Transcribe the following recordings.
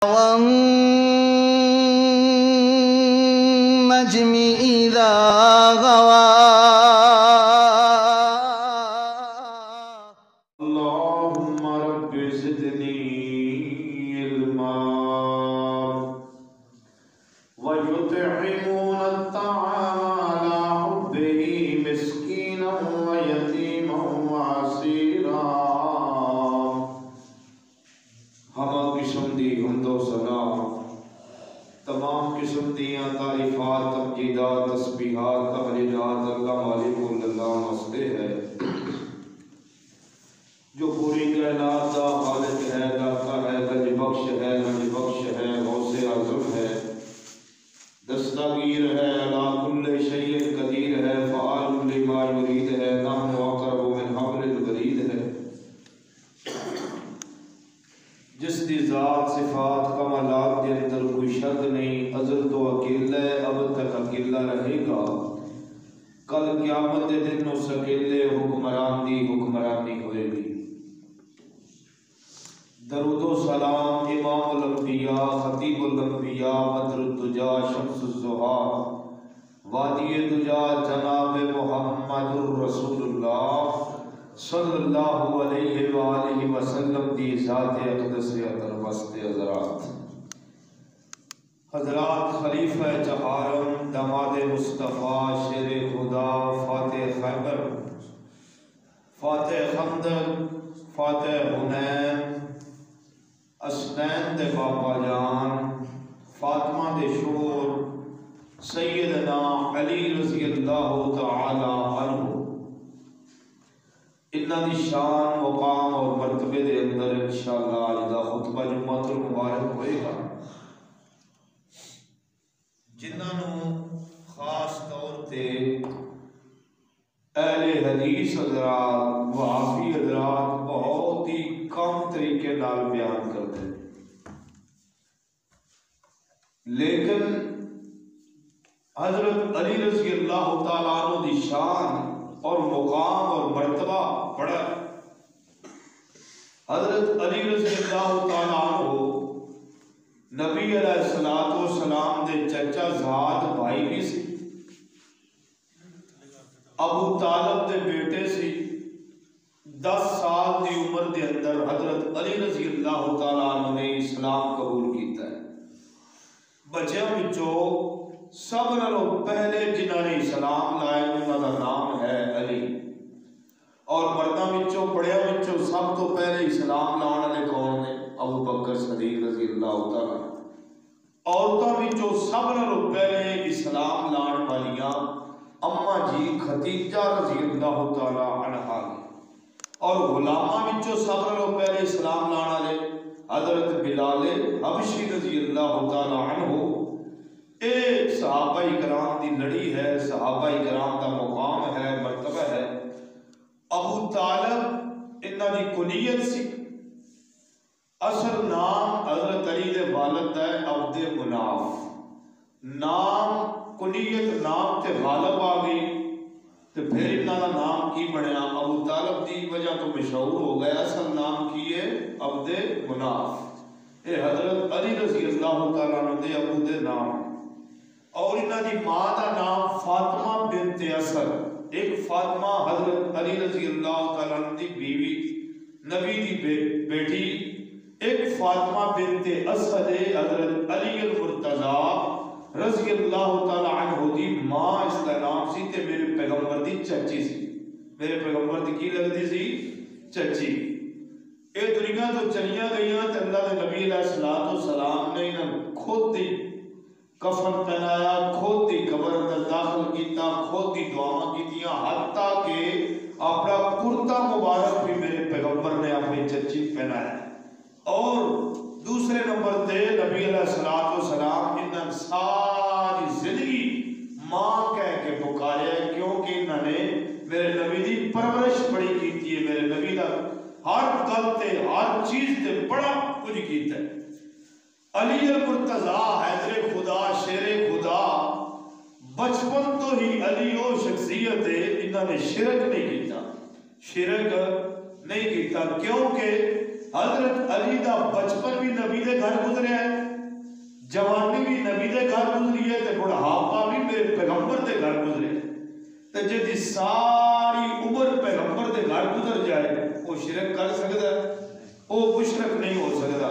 والنجم إذا غوى اللهم رب زدني علما ويطعمون الطعام على حبه مسكينا ويتيما واسيرا. ہمہ قسم دی حمد و ثنا، تمام قسم دیاں تعریفات، تمجیدات، تسبیحات، تہلیلات اللہ مالک اللہ مسئلے ہے جو پوری کائنات کا خالق ہے، داتا ہے، گنج بخش ہے، ننج بخش ہے، غوث اعظم ہے، دستگیر ہے، علی کل شیء قدیر ہے، فعال لما یرید ہے، نحن اقرب من حبل الورید ہے، جس دی ذات صفات کمالات کے اندر کوئی شک نہیں، ازل تو اکیلا ہے، اب تک اکیلا رہے گا، کل قیامت دے دن اس اکیلے حکمرانی ہوئے گی. درود و سلام امام الانبیاء، خطیب الانبیاء، بدر الدجا، شمس الضحیٰ، وادی دجا، جناب محمد الرسول اللہ صلی اللہ علیہ وآلہ وسلم دی ذات اقدس اطہر وسط حضرات خلیفہ چہارم، داماد مصطفیٰ، شیر خدا، فاتح خیبر، فاتح خندق، فاتح حنین، اسنین دے بابا جان، فاطمہ دے شور، سیدنا علی رضی اللہ تعالی عنہ، انہاں دی شان، مقام اور مرتبے دے اندر انشاءاللہ آج دا خطبہ جمعۃ المبارک ہوئے گا، جنہاں نو خاص طور تے اہل حدیث حضرات، وہابی حضرات بہت ہی کم طریقے نال بیان کرتے ہیں، لیکن حضرت علی رضی اللہ تعالیٰ عنہ دی شان اور مقام اور مرتبہ بڑا ہے. حضرت علی رضی اللہ تعالیٰ عنہ نبی علیہ السلام دے چچا زاد بھائی بھی سی، ابو طالب دے بیٹے سی. 10 سال دی عمر دے اندر حضرت علی رضی اللہ تعالیٰ عنہ نے اسلام قبول کیتا ہے. بچیاں وچوں سب نالوں پہلے جنہاں نے اسلام لائے انہاں دا نام ہے علی، اور مرداں وچوں بڑیاں وچوں سب تو پہلے اسلام لانے والے کون نے؟ ابو بکر صدیق رضی اللہ تعالیٰ. عورتاں وچوں سب نالوں پہلے اسلام لان والیاں اما جی خدیجہ رضی اللہ تعالی عنہا، اور غلاماں وچوں سب نالوں پہلے اسلام لان والے حضرت بلال حبشی رضی اللہ تعالی عنہ. اے صحابہ کرام دی لڑی ہے، صحابہ کرام دا مقام ہے، مرتبہ ہے. ابو طالب انہاں دی کنیت سی، اصل نام حضرت علی دے والد ہے عبد مناف، نام کنیت نام تے غالب آ گئی تو پھر انہاں دا نام کی بنیا؟ ابو طالب دی وجہ تو مشہور ہو گیا، اصل نام کی ہے عبد مناف. اے حضرت علی رضی اللہ تعالیٰ عنہ دے ابو دے نام، اور انہاں دی ماں دا نام فاطمہ بنت اسد. ایک فاطمہ حضرت علی رضی اللہ تعالیٰ عنہ دی بیوی، نبی دی بیٹی. ایک فاطمہ بنت اسد حضرت علی المرتضیٰ رضی اللہ تعالیٰ عنہ دی ماں، اس کا نام سی تے میرے پیغمبر دی چچی سی. میرے پیغمبر دی کی لگتی سی؟ چچی. اے دنیا تو چلیاں گئیاں تے اللہ دے نبی علیہ السلام نے انہاں خود دی کفن پہنایا، خود دی قبر اندر داخل کیتا، خود دی دعاواں کیتیاں، حتیٰ کہ اپنا کرتا مبارک بھی میرے پیغمبر نے اپنی چچی پہنایا. اور دوسرے نمبر تے نبی علیہ السلام انہاں ساری زندگی ماں کہہ کے پکارے، کیونکہ انہاں نے میرے نبی دی پرورش بڑی کیتی ہے، میرے نبی دا ہر گل تے ہر چیز تے بڑا کچھ کیتا ہے. علی المرتضیٰ حیدر خدا، شیر خدا، بچپن تو ہی علی او شخصیت ہے انہاں نے شرک نہیں کیتا، کیونکہ حضرت علی دا بچپن بھی نبی دے گھر گزریا ہے، جوانی بھی نبی دے گھر گزری ہے، تے بڑھاپا بھی میرے پیغمبر دے گھر گزرے ہے۔ تے جدی ساری عمر پیغمبر دے گھر گزر جائے وہ شرک کر سکتا ہے؟ وہ مشرک نہیں ہو سکتا۔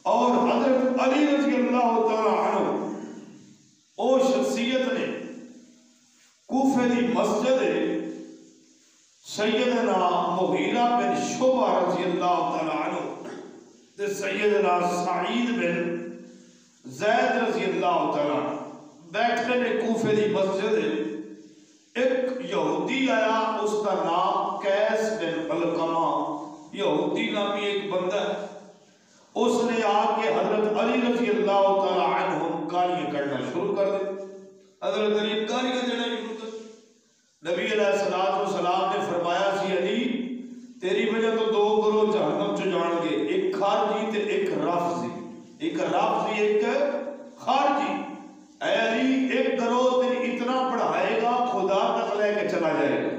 اور حضرت علی رضی اللہ تعالی عنہ او شخصیت نے کوفے دی مسجد سیدنا مغیرہ بن شعبہ رضی اللہ تعالی عنہ تے سیدنا سعید بن زید رضی اللہ تعالی عنہ بیٹھے نے کوفے دی مسجد۔ ایک یہودی آیا، اس کا نام قیس بن علقمہ یہودی نامی ایک بندہ ہے، اس نے آ کے حضرت علی رضی اللہ تعالی عنہ گالیاں کرنا شروع کر دی۔ حضرت علی گالیاں دینا شروع کر۔ نبی علیہ السلام نے فرمایا سی علی تیری وجہ تو دو گروہ جہنم چ جان گے، ایک خارجی تے ایک رافضی، ایک رافضی ایک خارجی۔ اے علی ایک گروہ تیری اتنا پڑھائے گا خدا تک لے کے چلا جائے گا،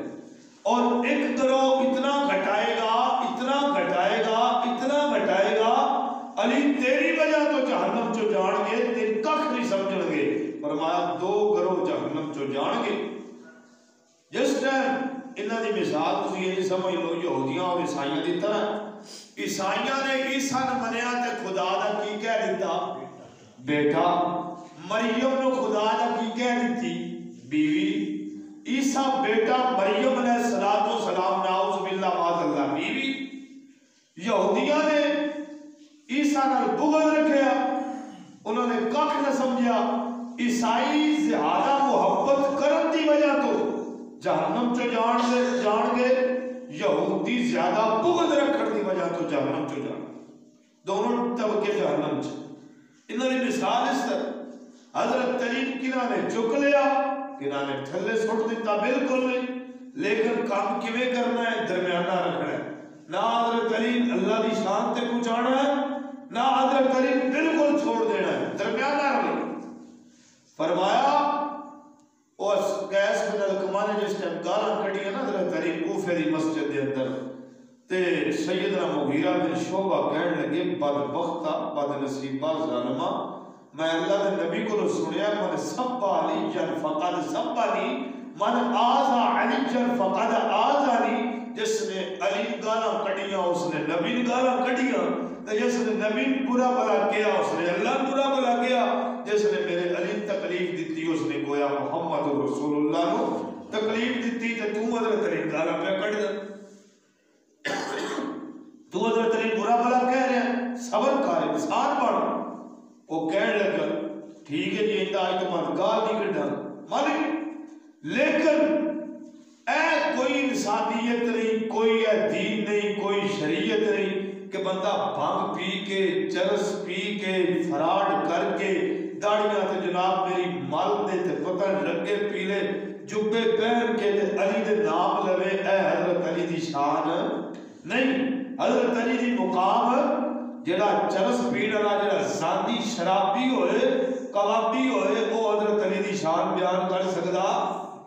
اور ایک گروہ اتنا گھٹائے گا اتنا گھٹائے گا اتنا گھٹائے گا علی تیری وجہ تو جہنم چ جان گے، تیری کخ نہیں سمجھن گے۔ فرمایا دو گروہ جہنم چ جان گے۔ جس ٹائم انہاں دی مثال تسی یہ سمجھ لو یہودیاں اور عیسائیاں دی طرح، عیسائیاں نے عیسیٰ نے منیا تے خدا دا کی کہہ دیتا؟ بیٹا۔ مریم نے خدا دا کی کہہ دیتی؟ بیوی۔ عیسیٰ بیٹا، مریم علیہ السلام نعوذ باللہ معاذ اللہ بیوی۔ یہودیاں نے عیسیٰ نال بغض رکھیا، انہوں نے کخ نہ سمجھا۔ عیسائی زیادہ محبت کرن دی وجہ تو جہنم چ جان گے، یہودی زیادہ بغض رکھن دی وجہ تو جہنم چ جان، دونوں طبقے جہنم چ۔ انہوں نے مثال اس طرح حضرت علی کنہ نے چک لیا، کنہ نے تھلے سٹ دیتا، بالکل نہیں، لیکن کام کیویں کرنا ہے؟ درمیانہ رکھنا ہے۔ نہ حضرت علی اللہ دی شان تے پہنچانا ہے، نہ حضرت علی بالکل چھوڑ دینا ہے، درمیانہ رکھنا۔ فرمایا اس قیس بن علقمہ نے جس ٹائم گالاں کڈیاں نا حضرت علی کوفے دی مسجد دے اندر، تے سیدنا مغیرہ بن شعبہ کہنے لگے بدبختہ بد نصیبہ ظالمہ، میں اللہ دے نبی کو سنیا من سب علی فقد سب علی من آزا علی فقد آزانی، جس نے علی گالاں کڈیاں اس نے نبی گالاں کڈیاں، تے جس نے نبی برا بلا کیا اس نے اللہ برا بلا کیا، جس نے میرے علی تکلیف دیتی اس نے گویا محمد رسول اللہ کو تکلیف دیتی، تے تو حضرت علی گالاں پہ کڈ دے، تو حضرت علی برا بلا کہہ رہے ہیں، صبر کر انسان بن۔ وہ کہنے لگا ٹھیک ہے جی انتا آج تو مت گال نہیں کڈا مالک، لیکن اے کوئی انسانیت نہیں، کوئی اے دین نہیں، کوئی شریعت نہیں کہ بندہ بھنگ پی کے چرس پی کے فراڈ کر کے داڑیاں تے جناب میری مل دے تے پتہ لگے پیلے جبے پہن کے تے علی دے نام لوے، اے حضرت علی دی شان نہیں۔ حضرت علی دی مقام جڑا چرس پیڑ والا جڑا زانی شرابی ہوئے کبابی ہوئے وہ حضرت علی دی شان بیان کر سکدا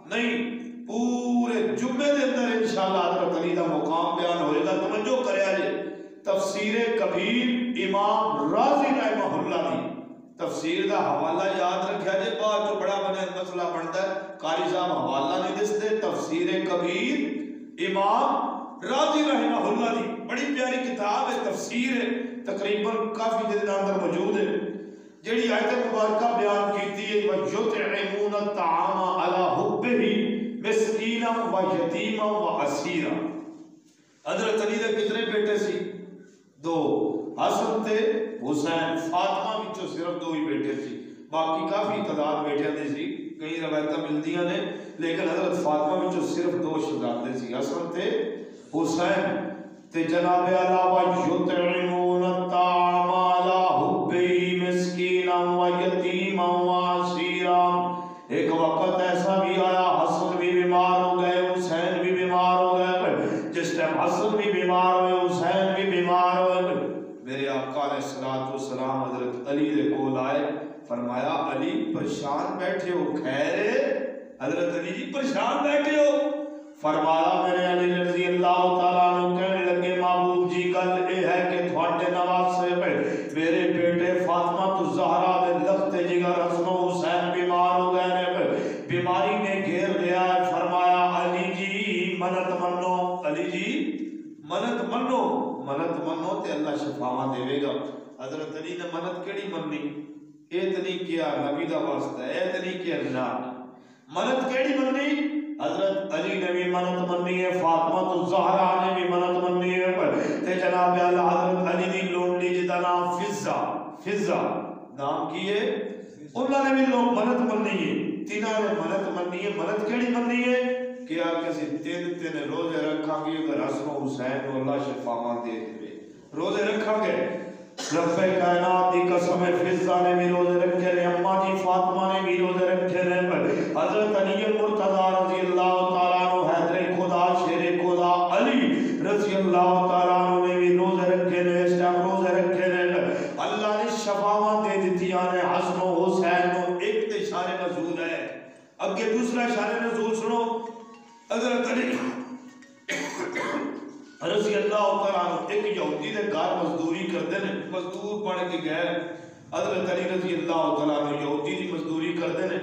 نہیں۔ پورے جمعے دے اندر انشاءاللہ حضرت علی دا مقام بیان ہوئے گا، توجہ کریا جے۔ تفسیر کبیر امام رازی رحمہ اللہ دی تفسیر دا حوالہ یاد رکھیا جے، بعد جو بڑا بنے مسئلہ بنتا ہے قاری صاحب حوالہ نہیں دستے۔ تفسیر کبیر امام رازی رحمہ اللہ دی بڑی پیاری کتاب ہے، تفسیر ہے، تقریباً کافی دن اندر موجود ہے، جڑی آیت مبارکہ بیان کیتی ہے وَيُطْعِمُونَ الطَّعَامَ عَلَى حُبِّهِ مِسْكِينًا وَيَتِيمًا وَأَسِيرًا۔ حضرت علی دے کتنے بیٹے سی؟ دو، حسن تے حسین۔ فاطمہ وچوں صرف دو ہی بیٹے سی، باقی کافی تعداد بیٹیاں دی سی، کئی روایتاں ملدیاں نے، لیکن حضرت فاطمہ وچوں صرف دو شہزادے سی، حسن تے حسین۔ تے جناب علاوہ یطعمون الطعام علی حبہ مسکینا ویتیما واسیرا۔ ایک وقت ایسا بھی آیا حسن بھی بیمار ہو گئے، حسین بھی بیمار ہو گئے، جس ٹائم حسن بھی بیمار ہوئے حسین بھی بیمار ہوئے، میرے آقا علیہ السلام حضرت علی دے کول آئے، فرمایا علی پریشان بیٹھے ہو؟ خیر حضرت علی جی پریشان بیٹھے ہو؟ فرمایا میرے علی رضی اللہ تعالیٰ عنہ کہنے لگے معبود جی گل اے ہے الزہرا دے لخت جگر حسن و حسین بیمار ہو گئے نے، بیماری نے گھیر لیا ہے، فرمایا علی جی منت منو، علی جی منت منو، منت منو تے اللہ شفاواں دے گا۔ حضرت علی نے منت کیڑی مننی؟ اے تے نہیں کیا نبی دا واسطہ، اے تے نہیں کیا اللہ، منت کیڑی مننی؟ حضرت علی نے بھی منت مننی ہے، فاطمہ الزہرا نے بھی منت مننی ہے، تے جناب اللہ حضرت علی دی لونڈی جدا نام فضہ، فضہ نام کی ہے، انہوں نے بھی لوگ منت مننی ہے، تینہ نے منت مننی ہے۔ منت کیڑی مننی ہے؟ کیا کسی تین روزے رکھاں گے اگر حسن و حسین کو اللہ شفاواں دے دے، روزے رکھاں گے، رب کائنات دی قسم فضہ نے بھی روزے رکھے نے، اماں جی فاطمہ نے بھی روزے رکھے نے، حضرت علی مرتضی رضی اللہ تعالیٰ عنہ حیدر خدا شیر خدا علی رضی اللہ تعالیٰ عنہ نے بھی روزے رکھے نے، اس ٹائم روزے رکھے نے، اللہ نے شفاواں دے دیتی آنے حسن و حسین کو۔ ایک تے شان نزول ہے، اگے دوسرا شان نزول سنو، حضرت علی رضی اللہ تعالیٰ عنہ ایک یہودی دے گھر مزدوری کردے نے، مزدور بن کے گئے، حضرت علی رضی اللہ تعالیٰ عنہ یہودی دی مزدوری کردے نے،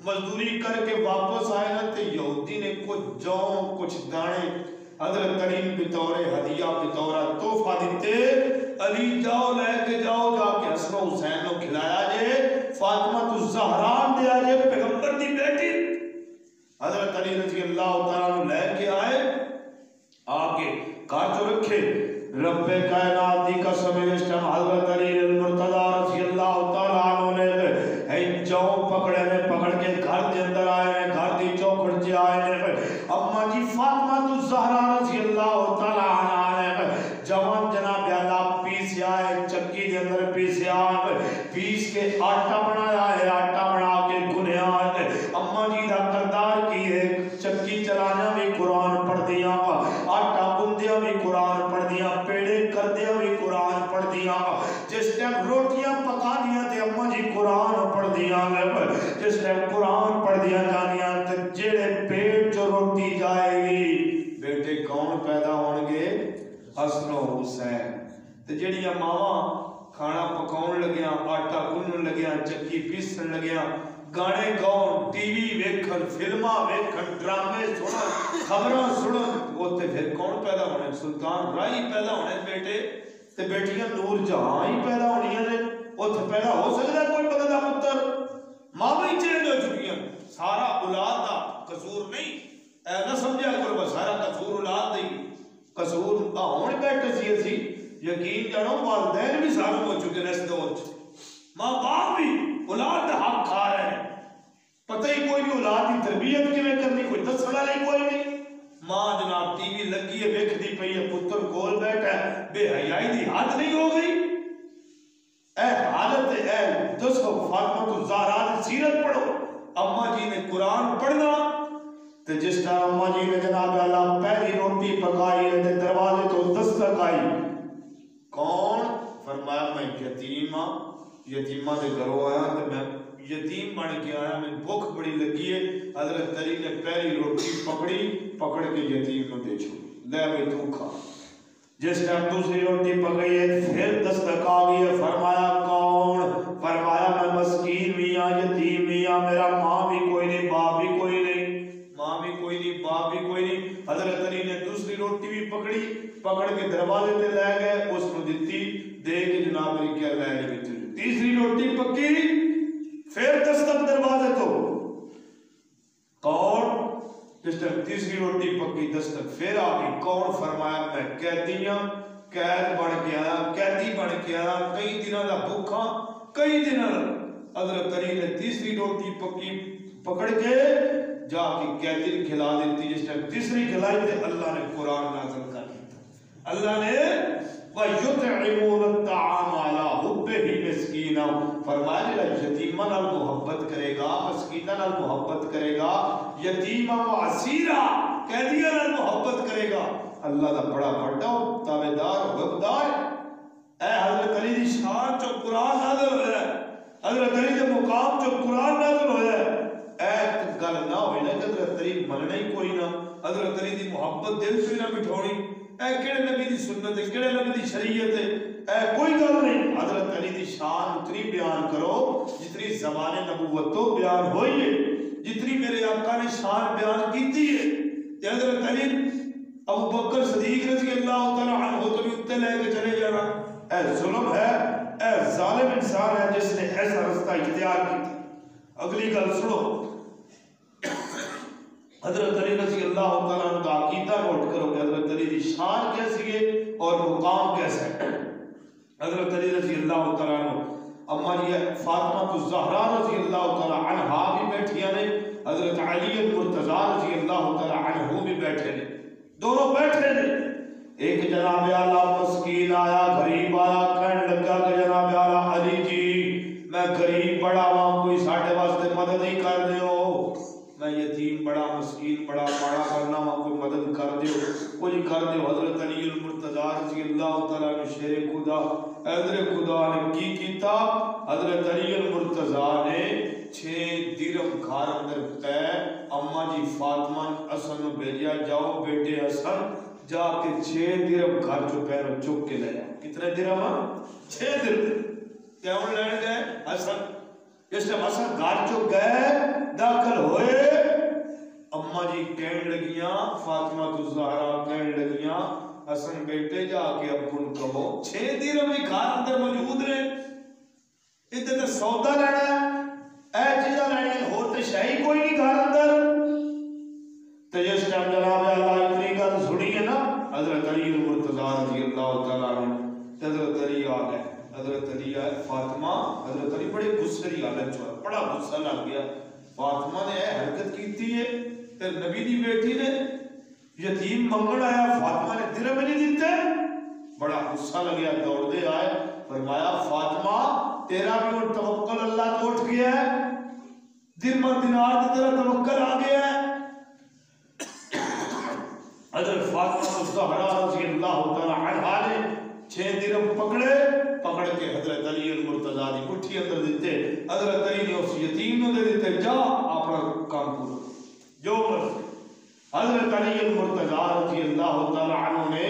مزدوری کر کے واپس آئے نا تے یہودی نے کچھ جو کچھ دانے حضرت علی بطور ہدیہ بطور تحفہ دیتے، علی جاؤ لے کے جاؤ جا کے حسن و حسین کو کھلایا جے، فاطمہ الزہرا دیا جے پیغمبر دی بیٹی۔ حضرت علی رضی اللہ تعالیٰ عنہ لے کے آئے، آگے کارچو رکھے، رب کائنات دی قسم اس ٹائم حضرت علی المرتضی رضی اللہ تعالیٰ عنہ نے چاؤں پکڑے نے، پکڑ کے گھر دے اندر آئے نے، گھر دی چوکھٹ سے آئے نے، اماں جی فاطمہ الزہرا رضی اللہ تعالیٰ عنہ نے جوان جناب اللہ پیس آئے، چکی دے اندر پیس آئے، پیس کے آٹا بنایا ہے، آٹا بنا کے گھنیا ہے، اماں جی دا کردار کی ہے، چکی چلانا بھی قرآن پڑھ دیا، آٹا گندیا بھی قرآن پڑھ دیا، پیڑے کردیا بھی قرآن پڑھ دیا، جس ٹائم روٹیاں پکا دیا تے اماں جی قرآن پڑھ دیا، جس ٹائم قرآن پڑھ دیا جانیاں تے جیڑے پیٹ جو روٹی جائے گی بیٹے کون پیدا ہونگے؟ حسن و حسین۔ تے جیڑی ماواں کھانا پکاؤن لگیاں، آٹا گنن لگیاں، چکی پیسن لگیاں، گانے گاؤن، ٹی وی ویکھن، فلماں ویکھن، ڈرامے سنن، خبراں سنن، وہ تے پھر کون پیدا ہونے؟ سلطان رائی پیدا ہونے بیٹے، تے بیٹیاں نور جہاں ہی پیدا ہونی ہیں، وہ تے پیدا ہو سکتا ہے کوئی بدلہ پتر؟ ماں ہی چینج ہو چکی ہیں، سارا اولاد دا قصور نہیں، اے نہ سمجھا کرو سارا قصور اولاد دی، قصور ہون بیٹھے سی اسی یقین جانو والدین بھی ظالم ہو چکے ہیں اس دور چ، ماں باپ بھی اولاد دا حق کھا رہے ہیں، پتہ ہی کوئی بھی اولاد کی تربیت کی میں کرنی کوئی دسن والا ہی کوئی نہیں۔ ماں جناب ٹی وی لگی ہے ویکھدی پئی ہے، پتر کول بیٹھا ہے، بے حیائی دی حد نہیں ہو گئی؟ اے حالت اے دسو فاطمہ الزہرا کی سیرت پڑھو، اماں جی نے قرآن پڑھنا تے جس طرح اماں جی نے جناب اللہ پہلی روٹی پکائی تے دروازے تو دستک آئی، کون؟ فرمایا میں یتیم ہاں، یتیمہ دے گھروں آیا تے میں یتیم بن کے آیا، میں بھوک بڑی لگی ہے، حضرت علی نے پہلی روٹی پکڑ کے یتیم کو دے چھوڑی، لے بھئی تو کھا۔ جس ٹائم دوسری روٹی پکئی ہے پھر دستک آ گئی ہے، فرمایا کون؟ فرمایا میں مسکین بھی ہاں، یتیم بھی ہاں، میرا ماں بھی کوئی نہیں، باپ بھی کوئی نہیں، ماں بھی کوئی نہیں، باپ بھی کوئی نہیں۔ حضرت علی نے دوسری روٹی بھی پکڑ کے دروازے تے لے گئے، اس کو دیتی، دے کے جناب علی کیا لے گئے، تیسری روٹی پکی پھر دستک دروازے تو، کون؟ جس طرح تیسری روٹی پکی دستک پھر آ گئی، کون؟ فرمایا میں قیدی ہاں، قید بن کے آیا، قیدی بن کے آیا، کئی دنوں کا بھوکا، کئی دنوں۔ حضرت علی نے تیسری روٹی پکی پکڑ کے جا کے قیدی کھلا دیتی، جس طرح تیسری کھلائی تے اللہ نے قرآن نازل کر دیا، اللہ نے وَيُطْعِمُونَ الطَّعَامَ عَلَىٰ حُبِّهِ مِسْكِينًا، فرمایا جڑا یتیمہ نال محبت کرے گا، مسکینہ نال محبت کرے گا، یتیمہ و اسیرہ قیدیہ نال محبت کرے گا، اللہ دا بڑا بڑا تابعدار حقدار۔ اے حضرت علی دی شان جو قرآن نازل ہویا ہے، حضرت علی دے مقام جو قرآن نازل ہویا ہے، اے گل نہ ہوئی نا کہ حضرت علی مننا ہی کوئی نہ، حضرت علی دی محبت دل سے نہ بٹھونی، اے کیڑے نبی دی سنت ہے، کیڑے نبی دی شریعت ہے، کوئی گل نہیں، حضرت علی دی شان اتنی بیان کرو جتنی زمان نبوت تو بیان ہوئی ہے، جتنی میرے آقا نے شان بیان کیتی ہے۔ تے حضرت علی ابو بکر صدیق رضی اللہ تعالی عنہ تو بھی اتنے لے کے چلے جانا، اے ظلم ہے، اے ظالم انسان ہے جس نے ایسا رستہ اختیار کیا۔ اگلی گل سنو، حضرت علی رضی اللہ تعالیٰ عنہ کا عقیدہ نوٹ کرو کہ حضرت علی دی شان کیسی ہے اور مقام کیسا ہے۔ حضرت علی رضی اللہ تعالیٰ عنہ اما جی فاطمہ الزہرا رضی اللہ تعالیٰ عنہا بھی بیٹھیاں نے، حضرت علی المرتضیٰ رضی اللہ تعالیٰ عنہ بھی بیٹھے نے، دونوں بیٹھے نے۔ ایک جناب اعلیٰ مسکین آیا، غریب آیا، کہنے لگا کہ جناب اعلیٰ علی جی میں غریب بڑا ہوں، کوئی ساڑھے واسطے مدد نہیں کر دے ہو، میں یتیم بڑا مسکین بڑا ماڑا کرنا ہوں، کوئی مدد کر دیو، کوئی کر دیو۔ حضرت علی المرتضیٰ رضی اللہ تعالیٰ عنہ شیر خدا حضرت خدا نے کی کیتا، حضرت علی المرتضیٰ نے 6 درہم گھر اندر پہ اما جی فاطمہ حسن بھیجیا، جاؤ بیٹے حسن جا کے 6 درہم گھر چو پہنو چک کے لے جاؤ۔ کتنے درہم؟ 6 درہم۔ کیا ان لین گئے حسن؟ اس نے حسن گھر چو گئے، داخل ہوئے، اما جی کہنے لگیاں، فاطمہ الزہرا کہنے لگیاں حسن بیٹے جا کے ابن کہو 6 درہم ہی گھر اندر موجود رہے، ادھر تے سودا لینا ہے، اے چیزاں لینی ہے، اور تے شے کوئی نہیں گھر اندر۔ تے جس ٹائم جناب اللہ اتنی گل سنی ہے نا حضرت علی المرتضیٰ رضی اللہ تعالیٰ عنہ، حضرت علی آ گئے، حضرت علی آئے، فاطمہ حضرت علی بڑے غصے کی حالت چ بڑا غصہ لگ گیا، فاطمہ نے اے حرکت کیتی ہے تے نبی دی بیٹی نے یتیم منگن آیا، فاطمہ نے درہم نہیں دیتے، بڑا غصہ لگیا، دوڑ دے آئے، فرمایا فاطمہ تیرا بھی اور توکل اللہ تو اٹھ گیا ہے، درہم اور دینار کی طرح توکل آ گیا ہے۔ حضرت فاطمہ الزہرا رضی اللہ تعالی عنہا نے 6 درہم پکڑ کے حضرت علی المرتضیٰ دی مٹھی اندر دیتے، حضرت علی نے اس یتیم نے دے دیتے، جا اپنا کام پورا جو مرضی۔ حضرت علی المرتضیٰ رضی اللہ تعالی عنہ نے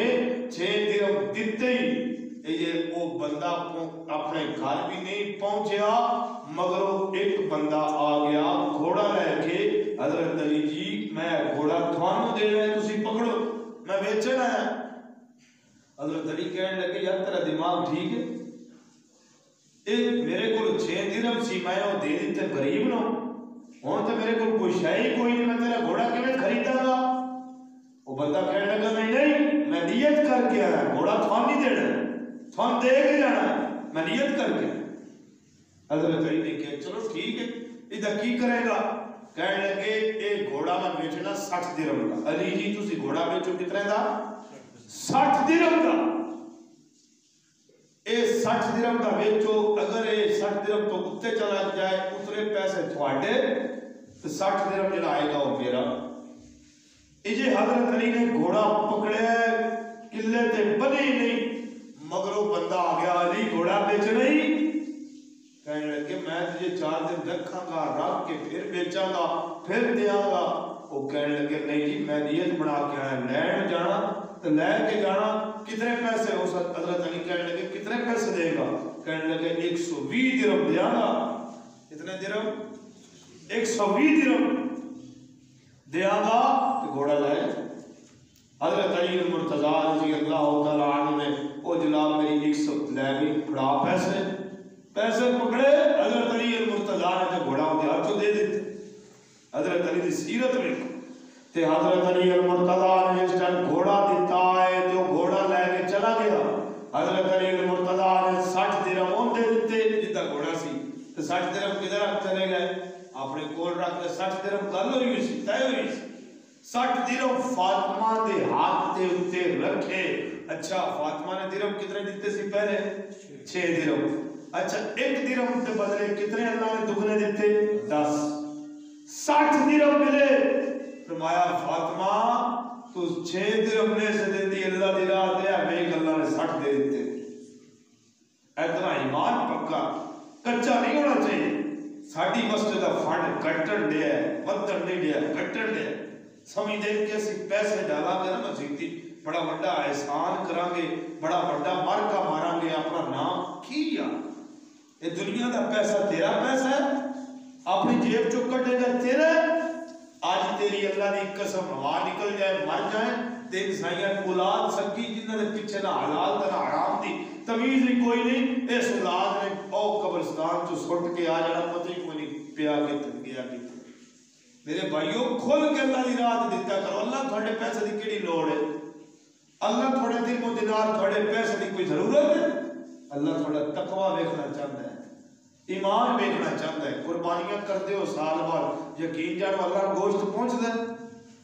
6 درہم دیتے ہی یہ وہ بندہ اپنے گھر بھی نہیں پہنچیا، مگر ایک بندہ آ گیا گھوڑا لے کے، حضرت علی جی میں گھوڑا تھانوں دے رہا ہے تسی پکڑو میں بیچنا ہے۔ حضرت علی کہنے لگے یار تیرا دماغ ٹھیک ہے، میرے کو 6 درہم سی میں وہ دے دیتے غریب نو، ہوں تو میرے کو کوئی شے ہی کوئی نہیں، میں تیرا گھوڑا کیویں خریدا گا؟ وہ بندہ کہنے لگا نہیں میں نیت کر کے آیا، گھوڑا تھان نہیں دینا، تھان دے کے جانا ہے، میں نیت کر کے۔ حضرت علی نے کہا چلو ٹھیک ہے، ادھر کی کرے گا؟ کہنے لگے اے گھوڑا میں بیچنا 60 درہم کا۔ علی جی تسی گھوڑا بیچو کتنے دا؟ 60 درہم کا۔ اے 60 درہم کا بیچو، اگر اے 60 درہم تو اتنے چلا جائے اتنے پیسے تھوڑے، تو 60 درہم جڑا آئے گا وہ میرا۔ اجے حضرت علی نے گھوڑا پکڑیا، قلعے تے بنے نہیں، مگر وہ بندہ آ گیا علی گھوڑا بیچ نہیں، کہنے لگے میں تجھے 4 دن رکھاں گا، رکھ کے پھر بیچاں گا پھر دیاں گا۔ وہ کہنے لگے نہیں جی میں نیت بنا کے آیا، لین جانا تو لے کے جانا، کتنے پیسے؟ اس حضرت علی کہنے لگے کتنے پیسے دے گا؟ کہنے لگے 120 درہم دیاں گا۔ کتنے درہم؟ 120 درہم دیاں گا کہ گھوڑا لائے۔ حضرت علی المرتضیٰ رضی اللہ تعالیٰ عنہ نے وہ جناب میری 100 لے گئی، پڑا پیسے پکڑے، حضرت علی المرتضیٰ نے جو گھوڑا ہو دیا تو دے دیتے۔ حضرت علی دی سیرت میں تے حضرت علی المرتضیٰ نے اس ٹائم گھوڑا دیتا ہے جو گھوڑا لے کے چلا گیا، حضرت علی المرتضیٰ نے 60 درہم ان دے دیتے جتا گھوڑا سی، تو 60 درہم کدھر رکھ چلے گئے؟ اپنے کول رکھ کے 60 درہم گل ہوئی سی، طے ہوئی سی، 60 درہم فاطمہ دے ہاتھ تے اتے رکھے۔ اچھا فاطمہ نے درہم کتنے دیتے سی پہلے؟ 6 درہم۔ اچھا 1 درہم کے بدلے کتنے اللہ نے دگنے دیتے؟ 10، 60 درہم ملے۔ فرمایا فاطمہ تو 6 درہم نے سے دے دی اللہ دی راہ تے، میں اللہ نے 60 دے دیتے۔ اتنا ایمان پکا کچا نہیں ہونا چاہیے۔ ساڈی مسجد دا فنڈ کٹن دیا ہے، ودن نہیں دیا، کٹن دیا، سمجھ دے کے اسی پیسے ڈالا گے نا مسجد بڑا بڑا احسان کران گے، بڑا بڑا مارکا ماران گے، اپنا نام کی یہ دنیا دا پیسہ تیرا پیسہ ہے، اپنی جیب چو کٹے گا تیرا ہے۔ آج تیری اللہ دی قسم ہوا نکل جائے مر جائیں تے انسانیاں اولاد سکی جنہاں دے پیچھے نہ حلال تے نہ حرام دی تمیز ہی کوئی نہیں، اس اولاد نے او قبرستان چو سٹ کے آ جانا پتہ ہی کوئی نہیں پیا کے تن گیا کی۔ میرے بھائیوں کھل کے اللہ دی راہ دیتا کرو، اللہ تھوڑے پیسے دی کیڑی لوڑ ہے؟ اللہ تھوڑے دل و دینار تھوڑے پیسے دی کوئی ضرورت ہے؟ اللہ تھوڑا تقوی دیکھنا چاہتا ہے، ایمان دیکھنا چاہتا ہے۔ قربانیاں کرتے ہو سال بار، یقین جانو اللہ گوشت پہنچ دے،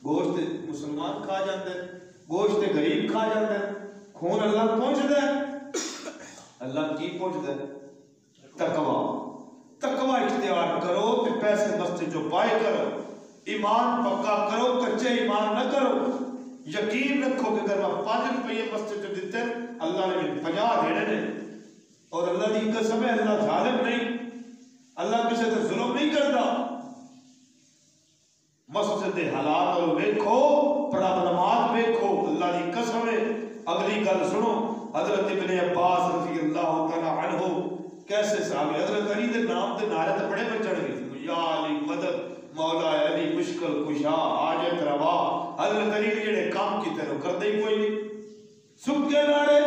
گوشت مسلمان کھا جاندے، گوشت غریب کھا جاندے، خون اللہ پہنچ دے۔ اللہ کی پہنچ دے؟ تقوی، تقوی اختیار کرو کہ پیسے مسجد جو پائے کرو، ایمان پکا کرو، کچے ایمان نہ کرو۔ یقین رکھو کہ اگر میں 5 روپے مسجد جو دیتے اللہ نے 50 دینے نے، اور اللہ دی قسم ہے اللہ ظالم نہیں، اللہ کسی سے ظلم نہیں کرتا۔ مسجد دے حالات اور دیکھو، پرابلمات دیکھو، اللہ دی قسم ہے۔ اگلی گل سنو، حضرت ابن عباس رضی اللہ تعالی عنہ کیسے صحابی حضرت علی دے نام دے نعرے تے بڑے بچڑ گئے، یا علی مدد، مولا علی مشکل کشا، حاجت روا۔ حضرت علی نے جڑے کام کیتے نو کردے ہی کوئی نہیں، سکے نعرے۔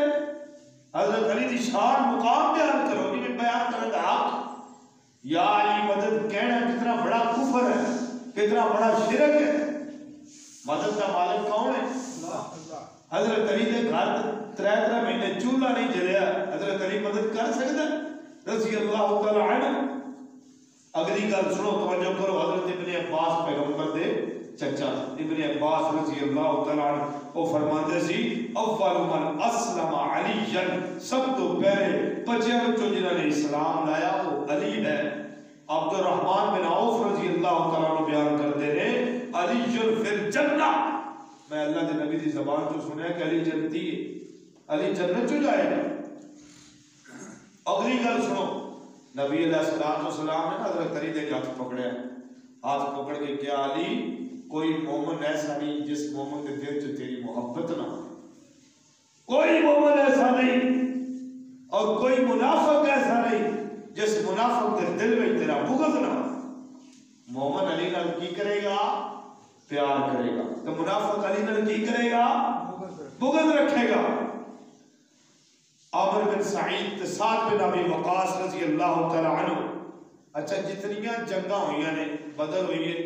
حضرت علی دی شان مقام بیان کرو، انہیں بیان کرنے کا حق۔ یا علی مدد کہنا کتنا بڑا کفر ہے، کتنا بڑا شرک ہے۔ مدد کا مالک کون ہے؟ حضرت علی دے گھر 3 مہینے چولہا نہیں جلیا، حضرت علی مدد کر سکتا رضی اللہ تعالی عنہ۔ اگلی گل سنو، توجہ کرو، حضرت ابن عباس پیغمبر دے چچا ابن عباس رضی اللہ تعالی عنہ وہ فرماتے سی اول من اسلم علی، سب تو پہلے بچیاں بچوں جنہوں نے اسلام لایا وہ علی ہے۔ عبد الرحمن بن عوف رضی اللہ تعالی عنہ بیان کرتے ہیں علی فی الجنہ، میں اللہ دے نبی دی زبان تو سنیا کہ علی جنتی ہے، علی جنت چو جائے گا۔ اگلی گل سنو، نبی علیہ السلام نے حضرت علی دے ہاتھ پکڑے، ہاتھ پکڑ کے کیا علی کوئی مومن ایسا نہیں جس مومن کے دل سے تیری محبت نہ ہو، کوئی مومن ایسا نہیں اور کوئی منافق ایسا نہیں جس منافق کے دل میں تیرا بغض نہ ہو۔ مومن علی نال کی کرے گا؟ پیار کرے گا، تو منافق علی نال کی کرے گا؟ بغض رکھے گا۔ عامر بن سعید سعد بن ابی وقاص رضی اللہ تعالی عنہ، اچھا جتنیاں جنگاں ہوئیاں نے، بدر ہوئی ہے،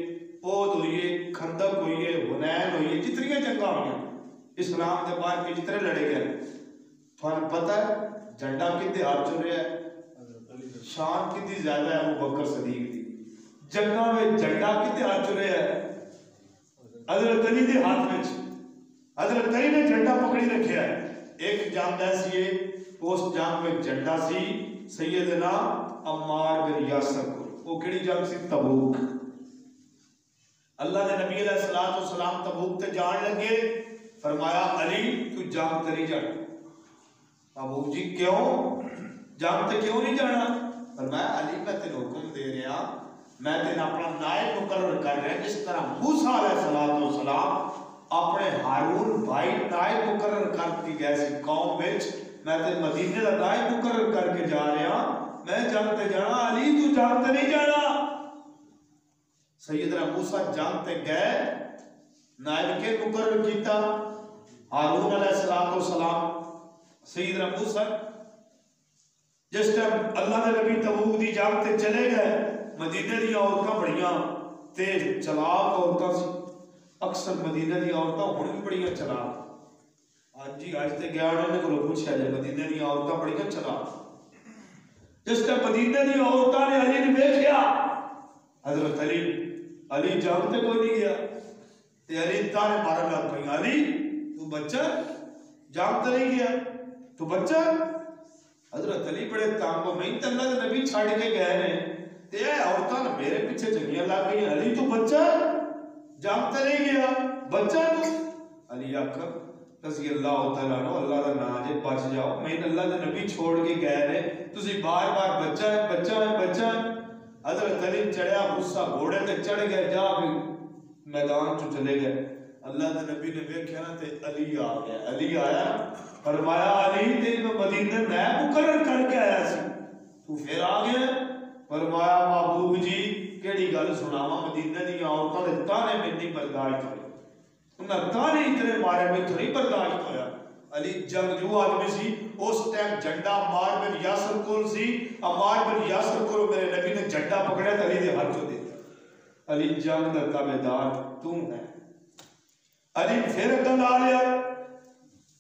احد ہوئی ہے، خندق ہوئی ہے، حنین ہوئی ہے، جتنیاں جنگاں ہوئی ہیں اسلام دے باہر کے جتنے لڑے گئے، تھوڑا پتہ ہے جھنڈا کتے ہاتھ چل رہا ہے؟ شان کتنی زیادہ ہے ابو بکر صدیق دی، جنگاں میں جھنڈا کتے ہاتھ چل رہا ہے؟ حضرت علی دے ہاتھ میں، حضرت علی نے جھنڈا پکڑی رکھیا ہے۔ ایک جنگ ایسی ہے، اس جنگ میں جھنڈا سی سیدنا عمار بن یاسر کو، وہ کیڑی جنگ سی؟ تبوک۔ اللہ نے نبی علیہ السلام تبوک تے جان لگے، فرمایا علی تو جنگ تے نہیں جانا۔ ابو جی کیوں جنگ تے کیوں نہیں جانا؟ فرمایا علی میں تیرے حکم دے رہا، میں تیرے اپنا نائب مقرر کر رہا، جس طرح موسیٰ علیہ السلام اپنے ہارون بھائی نائب مقرر کرتی گئے سی قوم وچ، میں تے مدینے دا نائب مقرر کر کے جا رہا، میں جنگ تے جانا، علی تو جنگ تے نہیں جانا۔ سیدنا موسیٰ جنگ تے گئے، نائب کے مقرر کیتا ہارون علیہ السلام۔ سیدنا موسیٰ جس ٹائم اللہ نے نبی تبوک دی جنگ تے چلے گئے، مدینے دی عورتاں بڑیاں تیز چلاک عورتاں سی، اکثر مدینے دی عورتاں ہن بھی بڑیاں چلاک، آج تے گیا انہوں نے کو پوچھا جائے مدینے دی عورتاں بڑیاں چلاک۔ جس ٹائم مدینے دی عورتاں نے علی نے دیکھا، حضرت علی جنگ تے کوئی نہیں گیا، تے علی تانے مارن لگ پئی، علی تو بچہ جنگ تے نہیں گیا، تو بچہ۔ حضرت علی بڑے تانگو میں تے اللہ دے نبی چھاڑ کے گئے نے، تے عورتاں میرے پیچھے جنگیاں لگ گئی، علی تو بچہ جنگ تے نہیں گیا، بچہ تو۔ علی آخر رضی اللہ تعالیٰ عنہ اللہ دا نام جے بچ جاؤ، میں اللہ دے نبی چھوڑ کے گئے نے، تسی بار بار بچہ ہے بچہ ہے بچہ ہے۔ حضرت علی چڑھیا غصہ گھوڑے تے چڑھ گئے، جا بھی میدان چو چلے گئے۔ اللہ کے نبی نے دیکھا نا تے علی آ گیا. علی آیا فرمایا علی تے میں مدینے میں مقرر کر کے آیا سی تو پھر آ گیا. فرمایا محبوب جی کیڑی گل سناواں مدینے دی عورتاں دے تانے میں نہیں برداشت ہوئے. انہاں تانے اتنے مارے میں تھوڑی برداشت ہویا. علی جنگجو آدمی سی اس ٹائم جھنڈا عمار بن یاسر کول سی. عمار بن یاسر کو میرے نبی نے جھنڈا پکڑیا تے علی دے ہاتھ چ دیتا. علی جنگ دا تابعدار تو ہے. علی پھر گل آ لیا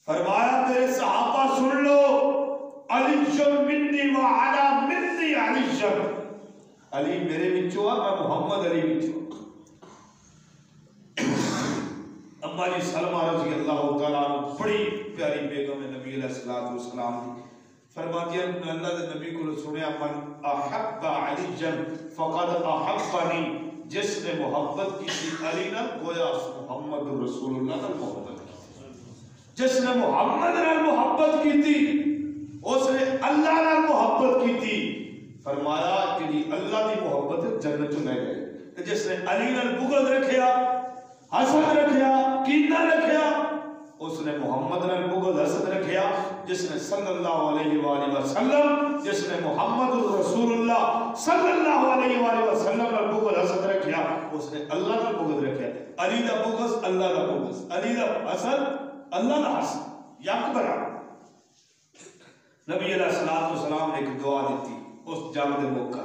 فرمایا میرے صحابہ سن لو علی منی وعلا منی علی علی میرے وچوں ہے میں محمد علی وچوں. اما جی سلمہ رضی اللہ تعالیٰ عنہ بڑی پیاری بیگم نبی علیہ السلام دی فرماتی ہے اللہ دے نبی کو سنیا من احب علی فقد احبنی جس نے محبت کی تھی علی نہ گویا محمد رسول اللہ نہ محبت کی. جس نے محمد نہ محبت کی تھی اس نے اللہ نہ محبت کی تھی. فرمایا کہ اللہ دی محبت جنت میں گئے. جس نے علی نہ بغض رکھیا حسد رکھیا کینہ رکھیا اس نے محمد نہ بغض حسد رکھیا. جس نے صلی اللہ علیہ وآلہ وسلم جس نے محمد رسول اللہ صلی اللہ علیہ وآلہ وسلم نہ بغض حسد رکھیا اس نے اللہ نہ بغض رکھیا. علی دا بغض اللہ دا بغض علی دا حسد اللہ دا حسد یک برابر. نبی علیہ السلام نے ایک دعا دیتی اس جنگ دے موقع.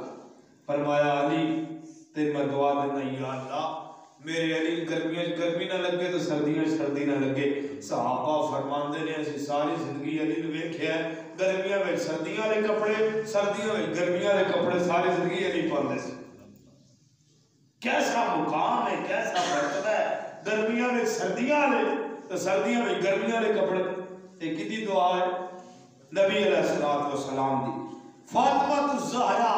فرمایا علی تے میں دعا دینا یا اللہ میرے علی گرمیاں گرمی نہ لگے تو سردیاں سردی نہ لگے. صحابہ فرماندے نے اسی ساری زندگی علی نے ویکھیا ہے گرمیاں میں سردیاں والے کپڑے سردیاں میں گرمیاں والے کپڑے ساری زندگی علی پاندے سی. کیسا مقام ہے کیسا مرتبہ ہے گرمیاں میں سردیاں والے تو سردیاں میں گرمیاں والے کپڑے. ایک کتنی دعا ہے نبی علیہ السلام دی. فاطمہ الزہرا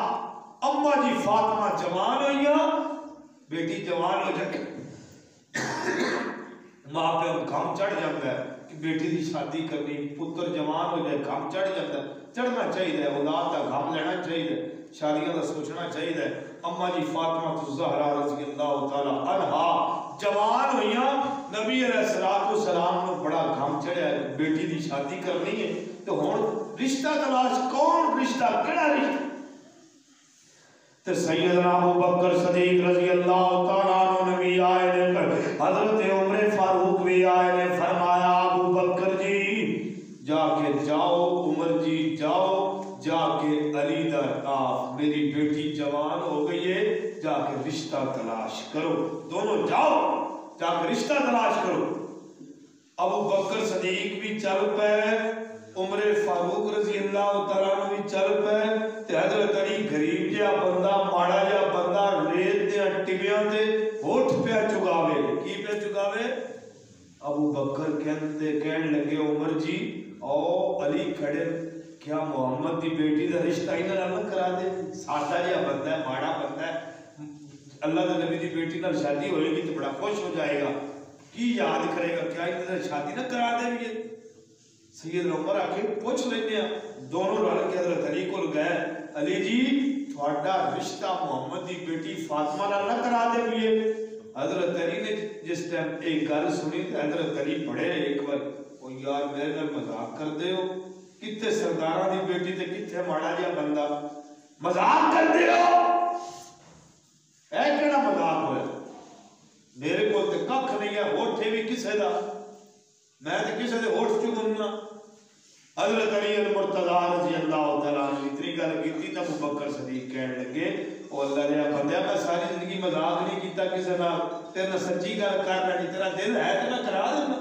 اما جی فاطمہ جوان ہوئیاں بیٹی جوان ہو جائے ماں پہ کام چڑھ جاتا ہے کہ بیٹی دی شادی کرنی پتر جوان ہو جائے کام چڑھ جاتا ہے. چڑھنا چاہیے اولاد کا کام لینا چاہیے شادیاں کا سوچنا چاہیے. اما جی فاطمہ الزہرا رضی اللہ تعالی عنہا جوان ہوئیاں نبی علیہ السلام نے بڑا کام چڑھیا بیٹی دی شادی کرنی ہے تو ہن رشتہ تلاش کون رشتہ کیڑا رشتہ تو سیدنا ابوبکر صدیق رضی اللہ تعالیٰ عنہ نبی آئے نے حضرت عمر فاروق بھی آئے نے فرمایا ابوبکر جی جا کے جاؤ عمر جی جاؤ جا کے علی دا میری بیٹی جوان ہو گئی ہے جا کے رشتہ تلاش کرو. دونوں جاؤ جا کے رشتہ تلاش کرو. ابوبکر صدیق بھی چل پے عمر فاروق رضی اللہ تعالیٰ عنہ بھی چل پے تے حضرت علی غریب جہا بندہ ماڑا جہا بندہ ریت دے ٹبیاں تے ہوٹھ پہ چگاوے کی پہ چگاوے. ابوبکر کہنے لگے عمر جی او علی کھڑے کیا محمد دی بیٹی دا رشتہ انہاں نال نہ کرا دے. سادہ جہا بندہ ہے ماڑا بندہ ہے اللہ دے نبی دی بیٹی نال شادی ہوئے گی تو بڑا خوش ہو جائے گا کی یاد کرے گا کیا انہاں شادی نہ کرا دے گے. سید عمر آ کے پوچھ لیتے ہیں دونوں رل کے حضرت علی کو گئے علی جی تھوڑا رشتہ محمد دی بیٹی فاطمہ نال نہ کرا دے گے. حضرت علی نے جس ٹائم ایک گل سنی تو حضرت علی پڑھے ایک بار او یار میرے نال مذاق کر دے ہو کتے سرداراں دی بیٹی تے کتے ماڑا جہا بندہ مذاق کر دے ہو اے کیڑا مذاق ہویا. میرے کول تے ککھ نہیں ہے ہوٹھ بھی کسے دا میں تے کسے دے ہوٹھ چگنا. حضرت علی المرتضی رضی اللہ تعالیٰ عنہ اتنی گل کیتی تے ابوبکر صدیق کہنے لگے او اللہ دے بندے میں ساری زندگی مذاق نہیں کیتا کسے نال تیرے سچی گل کر رہی تیرا دل ہے تے میں کرا دینا.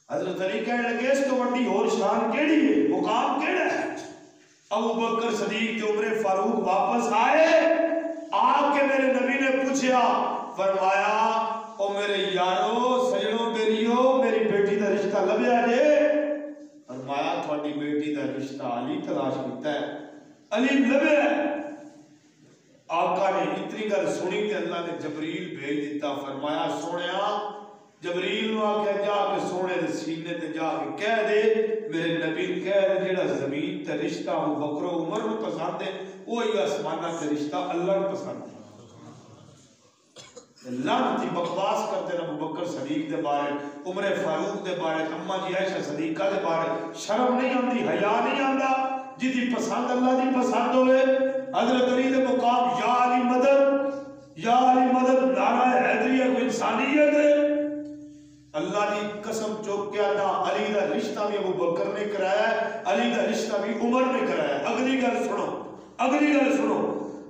حضرت علی کہنے لگے اس تو بڑی اور شان کیڑی ہے مقام کیڑا ہے. ابوبکر صدیق تے عمر فاروق واپس آئے آ کے میرے نبی نے پوچھا فرمایا او میرے یارو سجنوں بیلیو میری بیٹی دا رشتہ لبیا جے. فرمایا تھوڑی بیٹی دا رشتہ علی تلاش کیتا ہے علی لبیا ہے. آقا نے اتنی گل سنی تے اللہ نے جبریل بھیج دیتا. فرمایا سونیا جبریل نو آکھیا جا کے سونے دے سینے تے جا کے کہہ دے میرے نبی کہہ دے جڑا زمین تے رشتہ ابوبکر و عمر نو پسند ہے وہی آسماناں تے رشتہ اللہ نو پسند ہے. لعنتی بکواس کرتے ابو بکر صدیق دے بارے، عمر فاروق دے بارے، اما جی عائشہ صدیقہ دے بارے. شرم نہیں آندی، حیا نہیں آندا. جدی پسند اللہ دی پسند ہوئے. حضرت علی دے مقام یا علی مدد، یا علی مدد نعرہ حیدریہ کو انسانیت ہے. اللہ دی قسم چوک کیا نا، علی دا رشتہ بھی ابو بکر نے کرایا ہے، علی دا رشتہ بھی عمر نے کرایا ہے. اگلی گل سنو، اگلی گل سنو.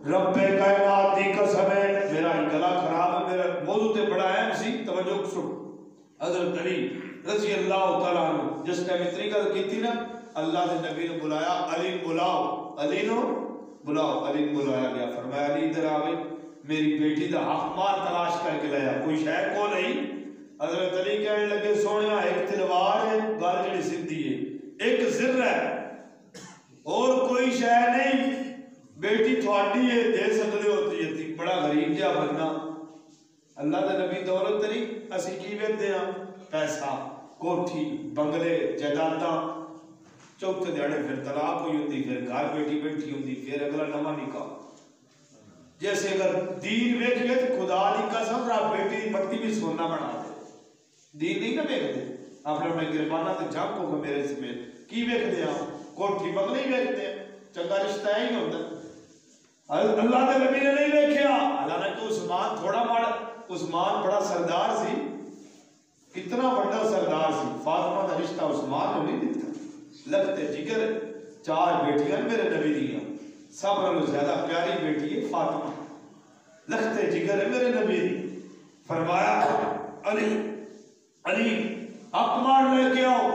رب کائنات دی قسم ہے، میرا گلا خراب ہے، میرا موضوع تے بڑا اہم سی، توجہ سنو. حضرت علی رضی اللہ تعالیٰ عنہ جس ٹائم اتنی گل کی تھی نا، اللہ نے نبی نے بلایا، علی بلاؤ، علی نو بلاؤ. علی بلایا گیا، فرمایا علی ادھر آوے، میری بیٹی دا حق مار تلاش کر کے لایا، کوئی شے کو نہیں. حضرت علی کہنے لگے سونیا ایک تلوار ہے، گل جڑی سیدھی ہے، ایک زر ہے، اور کوئی شے نہیں. بیٹی تھوڑی ہے، دے سکتے ہوتی ہے، بڑا غریب جہا بننا. اللہ دے نبی دولت نہیں، اسی کی ویکھدے ہاں؟ پیسہ، کوٹھی، بنگلے، جائیداداں. چوتھے دیہڑے پھر طلاق ہوئی ہوندی، پھر گھر بیٹی بیٹھی ہوندی، پھر اگلا نواں نکاح. جیسے اگر دین ویکھیے تو خدا دی قسم رب بیٹی دی مٹی بھی سونا بنا دے. دین نہیں نہ ویکھدے، اپنے اپنے گربانہ تے جھانکو کہ میرے سمیت کی ویکھدے ہاں؟ کوٹھی بنگلے ہی ویکھدے ہیں. چنگا رشتہ ہے ہی ہوتا. اللہ کے نبی نے نہیں دیکھا. حالانکہ عثمان تھوڑا ماڑا، عثمان بڑا سردار سی، کتنا بڑا سردار سی. فاطمہ کا رشتہ عثمان نے نہیں دیتا. لگتے جگر 4 بیٹیاں میرے نبی دیا، سب نالوں زیادہ پیاری بیٹی ہے فاطمہ، لگتے جگر ہے میرے نبی دی. فرمایا علی علی حق مار لے کے آؤ.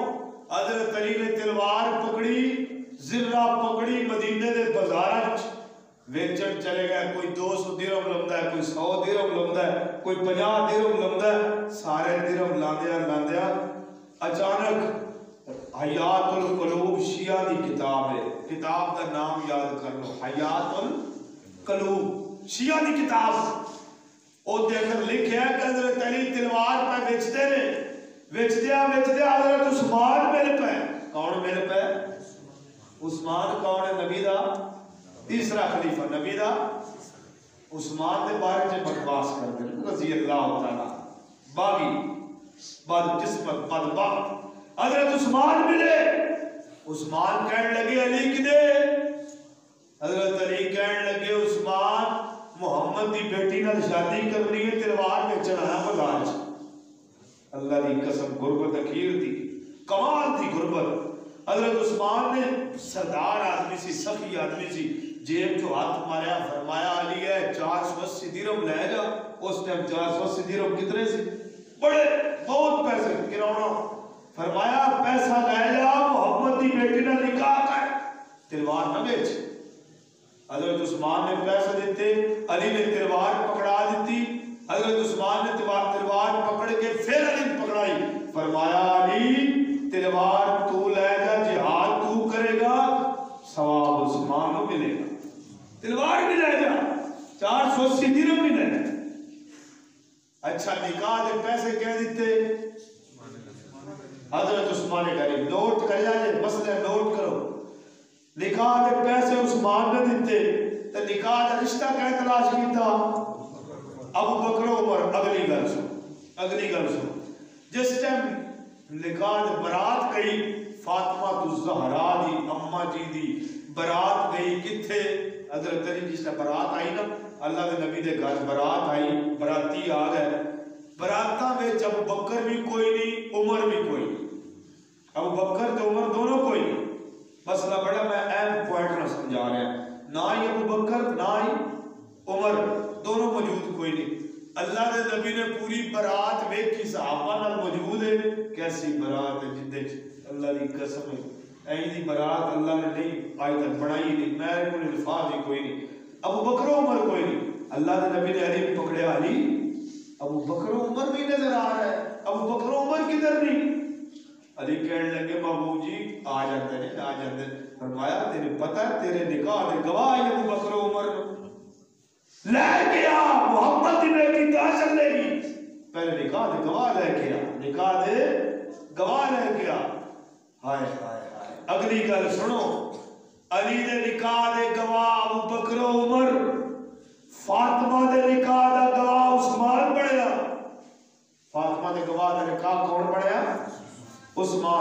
حضرت علی نے تلوار پکڑی، زرہ پکڑی، مدینے دے بازار ویچن چلے گئے. کوئی 200 درہم لمدا ہے، کوئی 100 درہم لمدا ہے، کوئی 50 درہم لمدا ہے. سارے درہم لاندیا لاندیا اچانک حیات القلوب شیعہ دی کتاب ہے، کتاب کا نام یاد کر لو، حیات القلوب شیعہ دی کتاب. او دے اندر لکھیا ہے کہ حضرت علی تلوار پہ بیچتے نے، بیچدیا بیچدیا حضرت عثمان میرے پہ. کون میرے پہ؟ عثمان کون ہے؟ نبی دا تیسرا خلیفہ، نبی دا. عثمان دے بارے چ بکواس کرتے ہیں رضی اللہ تعالی. باغی، بد قسمت، بدبخت. حضرت عثمان ملے، عثمان کہنے لگے علی کدے؟ حضرت علی کہنے لگے عثمان محمد دی بیٹی نال شادی کرنی ہے، تلوار بیچن آیا بازار چ. اللہ دی قسم غربت اخیر دی، کمال دی غربت. حضرت عثمان نے سردار آدمی سی، سخی آدمی سی، جیب جو ہاتھ ماریا، فرمایا علی ہے 480 درہم لے جا. اس ٹائم 480 درہم کتنے سی؟ بڑے بہت پیسے، کروڑوں. فرمایا پیسہ لے جا، محمد دی بیٹی نہ نکاح کر، تلوار نہ بیچ. حضرت عثمان نے پیسے دیتے، علی نے تلوار پکڑا دیتی. حضرت عثمان نے تلوار پکڑ کے پھر علی پکڑائی. فرمایا علی تلوار تو لے جا، جہاد تو کرے گا، ثواب عثمان کو ملے گا. تلوار بھی لے جا، 480 درہم بھی لے جا. اچھا نکاح دے پیسے کہہ دیتے حضرت عثمان نے کہا نوٹ کر جائے، مسئلہ نوٹ کرو. نکاح دے پیسے عثمان نے دیتے تو نکاح دا رشتہ کہہ تلاش کیتا ابو بکر عمر. اگلی گل سن، اگلی گل سن. جس ٹائم نکاح دے برات گئی، فاطمہ الزہرا دی اما جی دی برات گئی کتھے؟ حضرت علی جس ٹائم برات آئی نا، اللہ دے نبی دے گھر برات آئی، براتی آ گئے. براتاں وچ ابو بکر بھی کوئی نہیں، عمر بھی کوئی نہیں. ابو بکر تو عمر دونوں کوئی نہیں. مسئلہ بڑا میں اہم پوائنٹ نہ سمجھا رہا ہے. نہ ہی ابو بکر نہ ہی عمر، دونوں موجود کوئی نہیں. اللہ دے نبی نے پوری برات ویکھی، صحابہ نال موجود ہے. کیسی برات ہے جدے اللہ دی قسم ہے، ایسی برات اللہ نے نہیں آج تک بنائی نہیں. میرے کو الفاظ ہی کوئی نہیں. ابو بکر و عمر کوئی نہیں. اللہ دے نبی نے علی بھی پکڑیا، علی ابو بکر و عمر بھی نظر آ رہا ہے، ابو بکر و عمر کدھر نہیں؟ علی کہنے لگے بابو جی آ جاتے ہیں، آ جاتے ہیں. فرمایا تیرے پتہ ہے تیرے نکاح دے گواہ ابو بکر و عمر لے کے آ، محمد دی بیٹی کہاں چلے گی؟ پہلے نکاح دے گواہ لے کے آ، نکاح دے گواہ لے کے آ. ہائے ہائے ہائے. اگلی گل سنو، علی دے نکاح دے گواہ ابو بکر و عمر، فاطمہ دے نکاح دا گواہ عثمان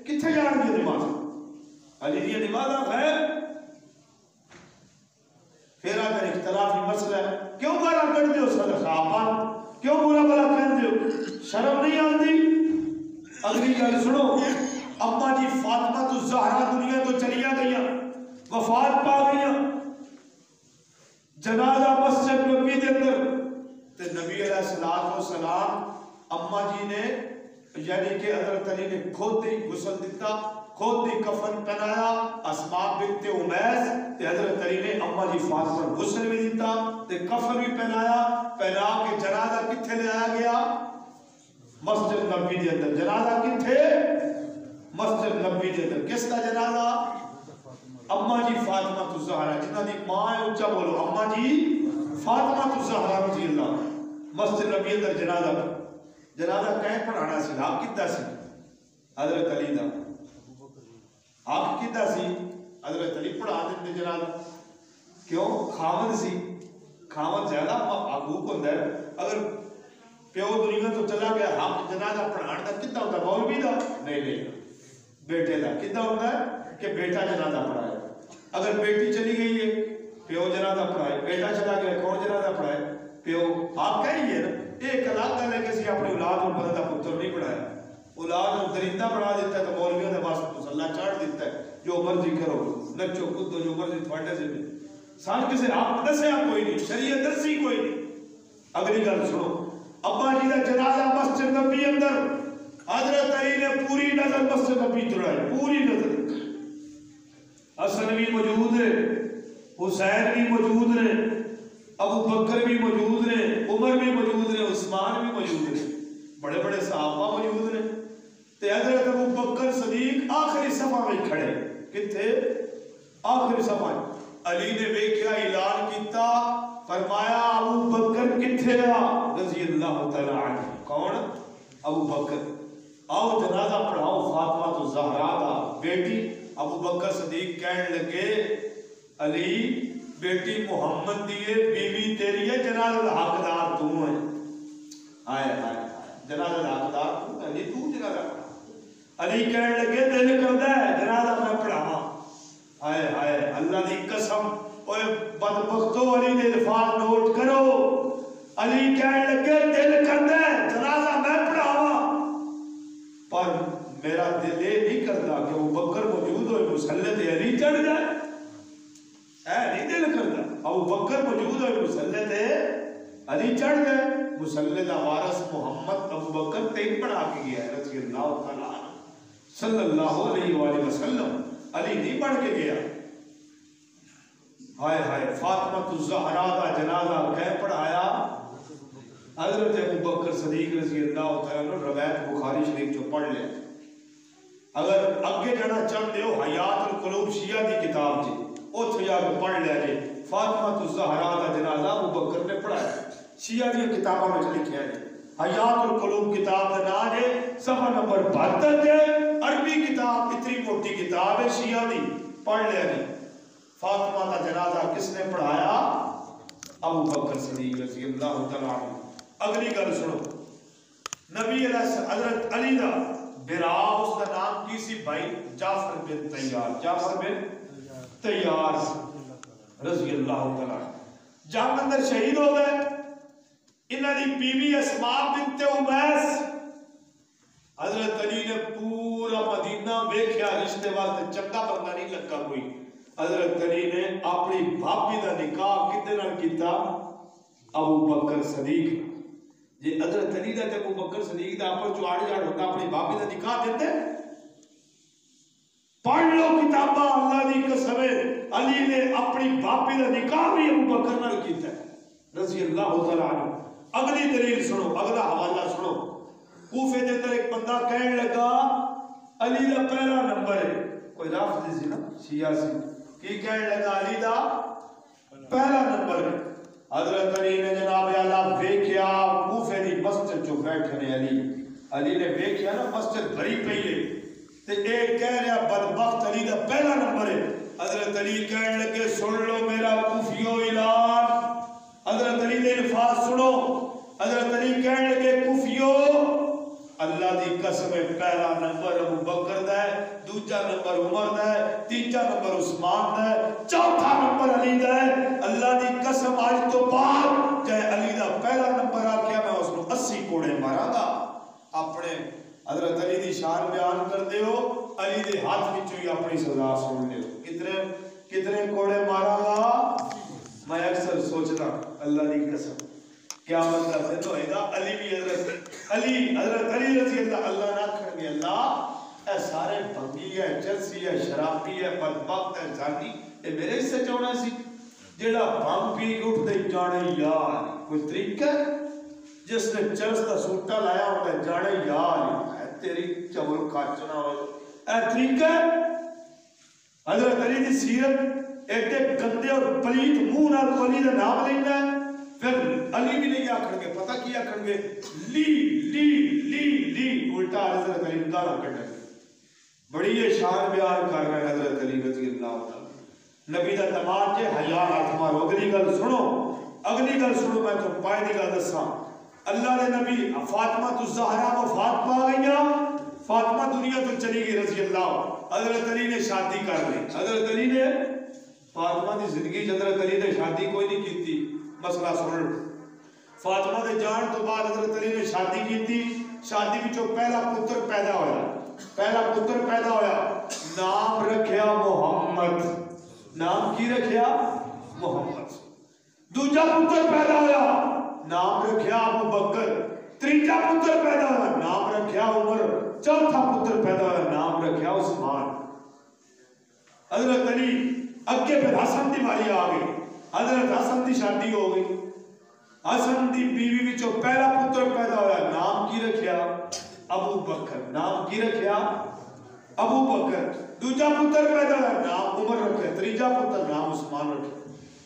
کتنے جان دی نماز علی دی نماز ہے پھر اگر اختلافی مسئلہ ہے کیوں گالا کر دیو صحابہ کیوں برا بلا کر دیو شرم نہیں آتی اگلی گل سنو اما جی فاطمہ تو زہرا دنیا تو چلیا گئیاں وفات پا گئیاں جنازہ مسجد نبی دے اندر تے نبی علیہ السلام اما جی نے یعنی کہ حضرت علی نے خود ہی غسل دیتا خود ہی کفن پہنایا اسماء بنت امیس تے حضرت علی نے اما جی فاطمہ کو غسل بھی دیتا تے کفن بھی پہنایا پہنا کے جنازہ کتھے لے آیا گیا مسجد نبی دے اندر جنازہ کتھے مسجد نبی دے اندر کس کا جنازہ اما جی فاطمہ الزہرا جنہاں دی ماں ہے اونچا بولو اما جی فاطمہ الزہرا رضی اللہ مسجد نبی اندر جنازہ کہیں پڑھانا سی آپ کتا سی حضرت علی دا آپ کتا سی حضرت علی پڑھا دیتے جنازہ کیوں خامد سی خامد زیادہ حقوق ہوتا ہے اگر پیو دنیا تو چلا گیا حق جنازہ پڑھان دا کتا ہوتا ہے مولوی دا نہیں بیٹے دا کتا ہوتا ہے کہ بیٹا جنازہ پڑھائے اگر بیٹی چلی گئی ہے پیو جنازہ پڑھائے بیٹا چلا گیا کون جنازہ پڑھائے پیو آپ کہیں گے نا ایک علاق کا لے کسی اپنے اولاد اور بندہ پتر نہیں پڑھایا اولاد اور درندہ بڑھا دیتا ہے تو مولویوں نے باس مسلح چاڑ دیتا ہے جو مرضی کرو نچو کدو جو مرضی تھوڑے سے بھی سان کسے آپ دسے آپ کوئی نہیں شریعت درسی کوئی نہیں اگلی گل سنو ابا جی کا جنازہ مسجد نبی اندر حضرت علی نے پوری نظر مسجد نبی چڑھائی پوری نظر حسن بھی موجود ہے حسین بھی موجود ہے ابو بکر بھی موجود ہیں عمر بھی موجود ہیں عثمان بھی موجود ہیں بڑے بڑے صحابہ موجود ہیں تے حضرت ابو بکر صدیق آخری صفحہ میں کھڑے کتھے آخری صفحہ علی نے ویکھیا اعلان کیتا فرمایا ابو بکر کتھے رضی اللہ تعالی عنہ کون ابو بکر آؤ جنازہ پڑھاؤ فاطمہ تو زہرا دا بیٹی ابو بکر صدیق کہنے لگے علی بیٹی محمد دیئے بیوی تیری ہے جنازہ حقدار تو ہے آئے جنازہ حقدار تو علی تو جنازہ پڑھا علی کہنے لگے دل کردہ ہے جنازہ میں پڑھا آئے اللہ دی قسم اوہ بدبختو علی دے الفاظ نوٹ کرو علی کہنے لگے دل کردہ ہے جنازہ میں پڑھا پر میرا دل یہ نہیں کرتا کہ وہ بکر موجود ہوئے مسلط علی چڑھ جائے نہیں دل کرتا ابو بکر موجود ہوئے مسلط علی چڑھ گئے مسلط وارث محمد ابو بکر تین پڑھا کے گیا ہے رضی اللہ تعالیٰ صلی اللہ علیہ وآلہ وسلم علی نہیں پڑھ کے گیا ہائے فاطمہ الزہرا کا جنازہ کہیں پڑھایا حضرت ابو بکر صدیق رضی اللہ تعالیٰ روایت بخاری شریف جو پڑھ لے اگر اگے جانا چاہتے ہو حیات القلوب شیعہ دی کتاب جی او تھیا کو پڑھ لے جی فاطمہ الزہرا کا جنازہ ابو بکر نے پڑھایا شیعہ دی کتابوں میں لکھا ہے حیات القلوب کتاب کا نام ہے صفحہ نمبر 72 ہے عربی کتاب اتنی موٹی کتاب ہے شیعہ دی پڑھ لے جی فاطمہ کا جنازہ کس نے پڑھایا ابو بکر صدیق رضی اللہ تعالیٰ عنہ اگلی گل سنو نبی علیہ حضرت علی دا برا اس کا نام کی سی بھائی جعفر بن تیار رضی اللہ تعالیٰ جنگ اندر شہید ہو گئے انہاں دی بیوی اسماء بنت امیس حضرت علی نے پورا مدینہ ویکھیا رشتے واسطے چنگا بندہ نہیں لگا کوئی حضرت علی نے اپنی بھابی دا نکاح کتے نال کیتا ابو بکر صدیق جی حضرت علی دا تے ابو بکر صدیق دا پر چواڑ جاڑ ہوتا اپنی بھابی دا نکاح دیتے پڑھ لو کتابہ اللہ دی قسم علی نے اپنی بھابی دا نکاح بھی ابو بکر نال کیتا ہے رضی اللہ تعالیٰ عنہ اگلی دلیل سنو اگلا حوالہ سنو کوفے دے اندر ایک بندہ کہنے لگا علی دا پہلا نمبر ہے کوئی رافضی سی نا شیعہ سی کی کہنے لگا علی دا پہلا نمبر ہے حضرت علی نے جناب اعلیٰ ویکھیا کوفے دی مسجد جو بیٹھنے علی نے ویکھیا نا مسجد بھری پئی ہے تے ایک کہہ رہا بدبخت علی دا پہلا نمبر ہے حضرت علی کہنے لگے سن لو میرا کوفیو اعلان حضرت علی دے الفاظ سنو حضرت علی کہنے لگے کوفیو اللہ دی قسم پہلا نمبر ابو بکر دا ہے، دوجا نمبر عمر دا ہے، تیجا نمبر عثمان دا ہے، چوتھا نمبر علی دا ہے۔ اللہ دی قسم آج تو بعد جائے علی دا پہلا نمبر آ کیا میں اس کو 80 کوڑے مارا گا۔ اپنے حضرت علی دی شان بیان کر دے ہو، علی دے ہاتھ وچوں ہی اپنی سزا سن لے ہو۔ کتنے کوڑے مارا گا؟ میں اکثر سوچتا اللہ دی قسم قیامت کا دن ہوئے گا، علی بھی حضرت علی رضی اللہ نہ کھڑ گے، اللہ اے سارے بھنگی ہے، چرسی ہے، شرابی ہے، بدبخت ہے، زانی، اے میرے اس سے چونا سی جیڑا بھنگ پی اٹھ دے جانے یار کوئی طریقہ ہے؟ جس نے چرس کا سوٹا لایا ہوتا ہے جانے یار اے تیری چبل کھاچنا ہوئے اے طریقہ ہے؟ حضرت علی دی سیرت ایک گندے اور پلیت منہ نال علی دا نام لینا ہے، پھر علی بھی نہیں آکھن گے، پتہ کی آکھن گے؟ لی لی لی لی، الٹا حضرت علی گالا کٹے۔ بڑی یہ شان بیان کر رہے ہیں حضرت علی رضی اللہ تعالی نبی دا دماغ جے حیا ہاتھ مارو۔ اگلی گل سنو میں تو پائے دی گل دساں۔ اللہ نے نبی فاطمہ الزہرا وفات پا گئیاں، فاطمہ دنیا تو چلی گئی رضی اللہ، حضرت علی نے شادی کر لی۔ حضرت علی نے فاطمہ دی زندگی حضرت علی نے شادی کوئی نہیں کیتی۔ مسئلہ سن، فاطمہ دے جان تو بعد حضرت علی نے شادی کیتی، شادی وچوں پہلا پتر پیدا ہویا، نام رکھیا محمد۔ نام کی رکھیا؟ محمد۔ دوجا پتر پیدا ہویا، نام رکھیا ابو بکر۔ تیجا پتر پیدا ہویا، نام رکھیا عمر۔ چوتھا پتر پیدا ہویا، نام رکھیا عثمان۔ حضرت علی اگے پھر حسن دی باری آ گئی، حضرت حسن دی شادی ہو گئی، حسن دی بیوی وچوں پہلا پتر پیدا ہویا، نام کی رکھیا؟ ابو بکر۔ نام کی رکھیا؟ ابو بکر۔ دوجا پتر پیدا ہویا، نام عمر رکھیا۔ تیجا پتر نام عثمان رکھیا۔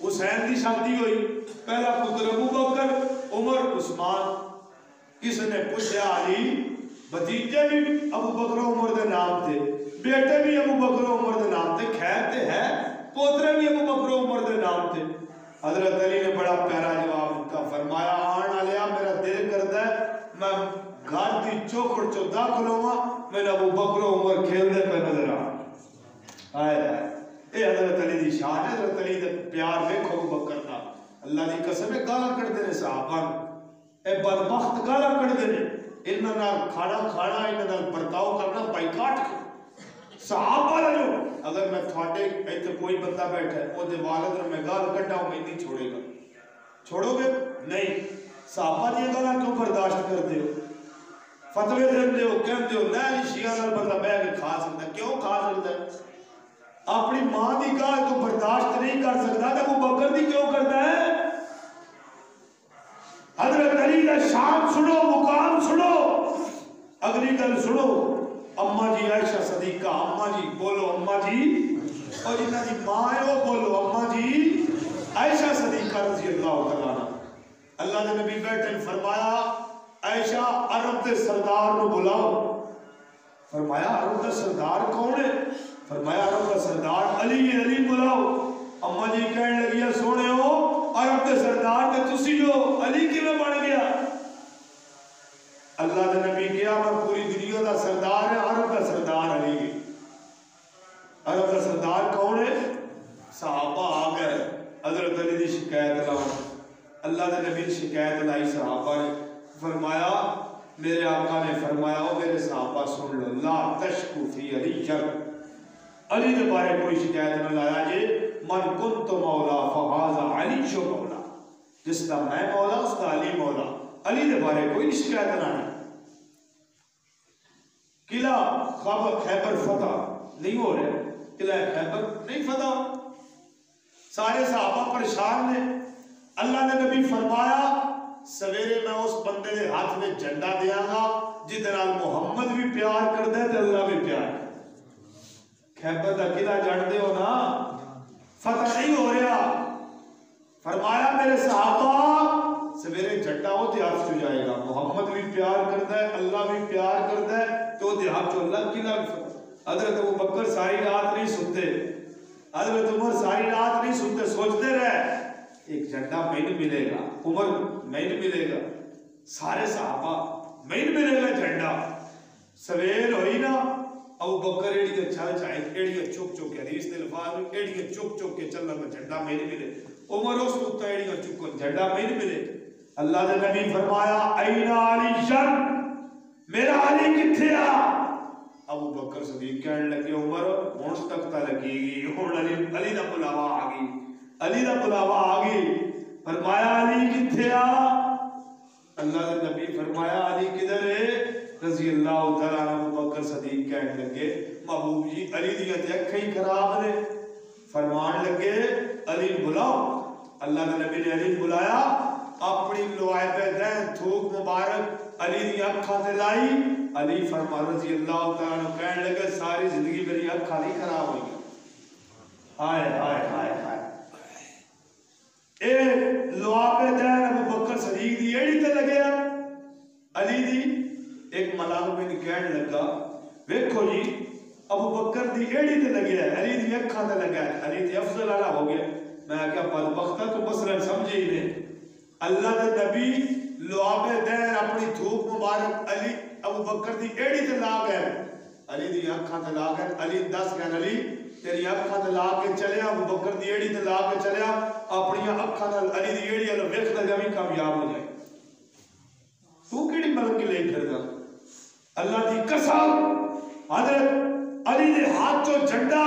حسین دی شادی ہوئی، پہلا پتر ابو بکر، عمر، عثمان۔ کسی نے پوچھا علی بھتیجے بھی ابو بکر و عمر دے نام تھے، بیٹے بھی ابو بکر و عمر دے نام تھے، خیر تے ہے پوترے بھی ابو بکر و عمر دے نام تھے۔ حضرت علی نے بڑا پیارا جواب دیتا، فرمایا آن آلیا میرا دل کرتا ہے میں گھر دی چوکھڑ چو داخل ہوا، میں ابو بکر و عمر کھیل دے پہ نظر آئے۔ اے حضرت علی دی شان ہے، حضرت علی دے پیار دیکھو ابو بکر دا۔ اللہ دی قسم ہے گالا کر دینے صحابہ، اے بدبخت گالا کر دینے، انہاں نال کھانا کھانا، انہاں نال برتاؤ کرنا بائیکاٹ کرنا۔ صحابہ جو اگر میں تھوڑے ایتھے کوئی بندہ بیٹھا ہے وہ دے والد میں گال کٹا ہوں میں نہیں چھوڑے گا، چھوڑو گے نہیں؟ صحابہ دی گالا کیوں برداشت کرتے ہو؟ فتوے دیتے ہو، کہتے ہو نہیں شیعہ نال بندہ بیٹھ کے کھا سکتا ہے، کیوں کھا سکتا ہے؟ اپنی ماں دی گال تو برداشت نہیں کر سکتا تو ابو بکر دی کیوں کرتا ہے؟ حضرت علی کا شان سنو، مقام سنو۔ اگلی گل سنو، اماں جی عائشہ صدیقہ، اماں جی بولو اماں جی، اور جنہ دی ماں ہے وہ بولو اماں جی عائشہ صدیقہ رضی اللہ تعالیٰ۔ اللہ نے نبی بیٹھے فرمایا عائشہ عرب دے سردار نو بلاؤ۔ فرمایا عرب دا سردار کون ہے؟ فرمایا عرب دا سردار علی ہے، علی بلاؤ۔ اماں جی کہنے لگی سونے ہو عرب دے سردار تے تسی جو علی کی میں بن گیا؟ اللہ نے نبی کیا میں پوری دنیا دا سردار ہے، عرب دا سردار علی ہے۔ عرب دا سردار کون ہے؟ صحابہ آ گئے حضرت علی دی شکایت لاؤ۔ اللہ نے نبی شکایت لائی، صحابہ نے فرمایا میرے آقا نے فرمایا او میرے صحابہ سن لو، لا تشکو فی علی علی دے بارے کوئی شکایت نہ لایا جی، من کنت مولا فہذا علی شو مولا، جس کا میں مولا اس کا علی مولا، علی دے بارے کوئی شکایت نہ لایا۔ قلعہ خیبر فتح نہیں ہو رہے، قلعہ خیبر نہیں فتح، سارے صحابہ پریشان نے۔ اللہ نے نبی فرمایا سویرے میں اس بندے دے ہاتھ میں جھنڈا دیاں گا جدے محمد بھی پیار کر دے تے اللہ بھی پیار کر دے۔ خیبر دا قلعہ جانتے ہو نا، فتح نہیں ہو رہا۔ فرمایا میرے صحابہ سویرے جھنڈا وہ دیہات چ جائے گا، محمد بھی پیار کرتا ہے اللہ بھی پیار کرتا ہے تو دیہات چ اللہ قلعہ بھی فتح۔ حضرت ابو بکر ساری رات نہیں سنتے، حضرت عمر ساری رات نہیں سنتے، سوچتے رہے ایک جھنڈا میں نہیں ملے گا، عمر میں نہیں ملے گا۔ سارے صحابہ میں ملے گا جھنڈا سویر ہوئی نا ابو بکر ایڑی چل چائے ایڑی چک چک کے حدیث دے الفاظ میں ایڑی چک چک کے چلنا میں جھنڈا میں نہیں ملے عمر اس کو ایڑی چک جھنڈا میں نہیں ملے اللہ دے نبی فرمایا این علی شن میرا علی کتھے آ ابو بکر صدیق کہنے لگے عمر ہن تک تا لگی گی ہن علی دا بلاوا آ گئی علی دا بلاوا آ گئی فرمایا علی کتھے آ اللہ دے نبی فرمایا علی کدھر ہے رضی اللہ تعالیٰ عنہ ابو بکر صدیق کہنے لگے محبوب جی علی دیاں تے اکھیں ہی خراب نے فرمان لگے علی بلاؤ اللہ دے نبی نے علی بلایا اپنی لوائب دین تھوک مبارک علی دیاں اکھاں تے لائی علی فرما رضی اللہ تعالیٰ عنہ کہنے لگے ساری زندگی میری اکھاں نہیں خراب ہوئی ہائے ہائے ہائے ہائے اے لوائب دین ابو بکر صدیق دی ایڑی تے لگیا علی دی ایک ملانگ میں کہنے لگا ویکھو جی ابو بکر دی ایڑی تے لگیا ہے علی دی اکھاں تے لگا ہے علی تے افضل والا ہو گیا میں کیا بدبختہ تو مثلا سمجھے ہی نہیں اللہ دے نبی لعاب دین اپنی دھوپ مبارک علی ابو بکر دی ایڑی تے لا گئے علی دی اکھاں تے لا گئے علی دس گئے علی تیری اکھاں تے لا کے چلیا ابو بکر دی ایڑی تے لا کے چلیا اپنی اکھاں نال علی دی ایڑی والو ویکھدا جویں کامیاب ہو جائے تو کیڑی ملک کی لے پھردا اللہ دی قسم حضرت علی دے ہاتھ چوں جھنڈا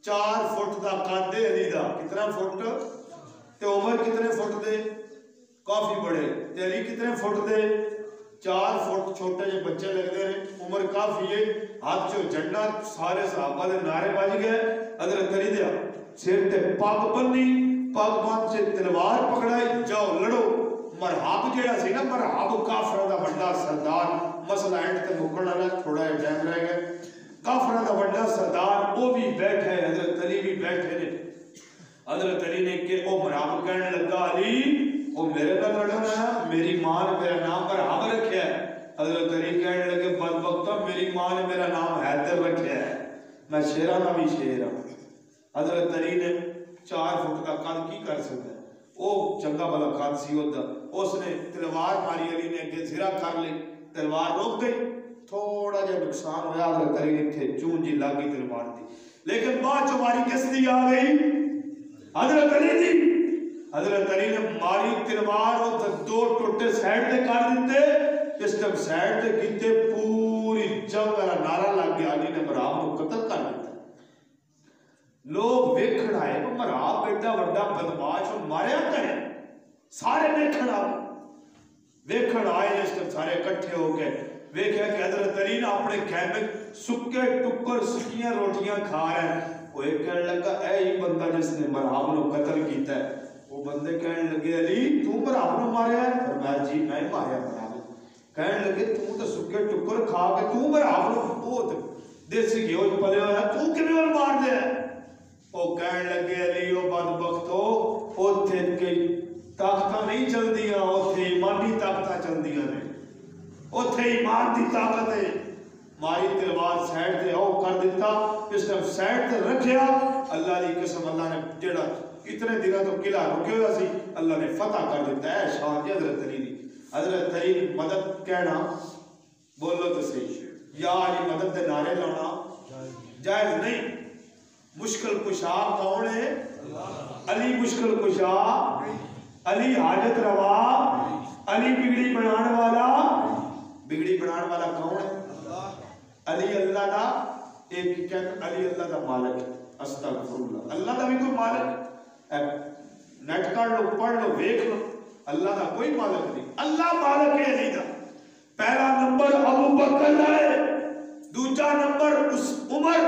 4 فٹ دا قد ہے علی دا کتنا فٹ تے عمر کتنے فٹ دے کافی بڑے تے علی کتنے فٹ دے 4 فٹ چھوٹے جے بچے لگدے ہیں عمر کافی ہے ہاتھ چوں جھنڈا سارے صحابہ دے نعرے بج گئے حضرت علی دے سر تے پگ بننی پگ باندھ کے تلوار پکڑائی جاؤ لڑو مرحاب جیڑا سی نا مرحاب کافرہ دا بڑا سردار مسئلہ اینڈ تے مکڑنا نا تھوڑا ہے ٹائم رہ گئے کافرہ دا بڑا سردار وہ بھی بیٹھے حضرت علی بھی بیٹھے نے حضرت علی نے کہ او مرحاب کہنے لگا علی او میرے نہ لڑنا ہے میری ماں نے میرا نام مرحاب رکھیا ہے حضرت علی کہنے لگے بدبختہ میری ماں نے میرا نام حیدر رکھیا ہے میں شیرہ نہ بھی شیر ہوں حضرت علی نے 4 فٹ کا قد کی کر سکتا ہے او چنگا بلا قد سی ہوتا اس نے تلوار ماری علی نے اگے زرا کر لی تلوار روک گئی تھوڑا جا نقصان ہویا حضرت علی نے تھے چون جی لگ گئی تلوار دی لیکن بعد جو ماری کس دی آ گئی حضرت علی دی حضرت علی نے ماری تلوار اور 2 ٹوٹے سائڈ تے کر دیتے اس جب سائڈ تے کیتے پوری جنگ والا نعرہ لگ گیا علی نے مرحاب کو قتل کر دیتا لوگ ویکھن آئے مرحاب بیٹا بڑا بدماش ماریا کرے سارے ویکھن آئے اس جب سارے اکٹھے ہو گئے ویکھیا کہ حضرت علی نے اپنے خیمے سکے ٹکر سکیاں روٹیاں کھا رہے ہیں وہ ایک کہنے لگا اے ہی بندہ جس نے مرحاب کو قتل کیتا ہے وہ بندے کہنے لگے علی تو مرحاب کو ماریا ہے فرمایا جی میں ماریا مرحاب کہنے لگے تو تو سکے ٹکر کھا کے تو مرحاب کو بہت دیسی گھیو پلے ہویا تو کیویں مار دے وہ کہنے لگے علی وہ بدبختو اوتھے کئی طاقتاں نہیں چلدیاں اوتھے ایمانی طاقتاں چلدیاں نے اوتھے ایمان دی طاقت ہے ماری تلوار سائڈ تے او کر دیتا اس نے سائڈ تے رکھیا اللہ دی قسم اللہ نے جڑا اتنے دنوں تو قلعہ رکے ہوا سی اللہ نے فتح کر دیتا ہے شان جی حضرت علی دی حضرت علی مدد کہنا بولو تو صحیح یا علی مدد دے نعرے لانا جائز نہیں مشکل کشا کون ہے علی مشکل کشا علی حاجت روا علی بگڑی بنان والا کون ہے علی اللہ دا ایک کہتے علی اللہ دا مالک ہے استغفر اللہ اللہ دا بھی کوئی مالک ہے نیٹ کر لو پڑھ لو ویکھ لو اللہ دا کوئی مالک نہیں اللہ مالک ہے علی دا پہلا نمبر ابو بکر دا ہے دوسرا نمبر اس عمر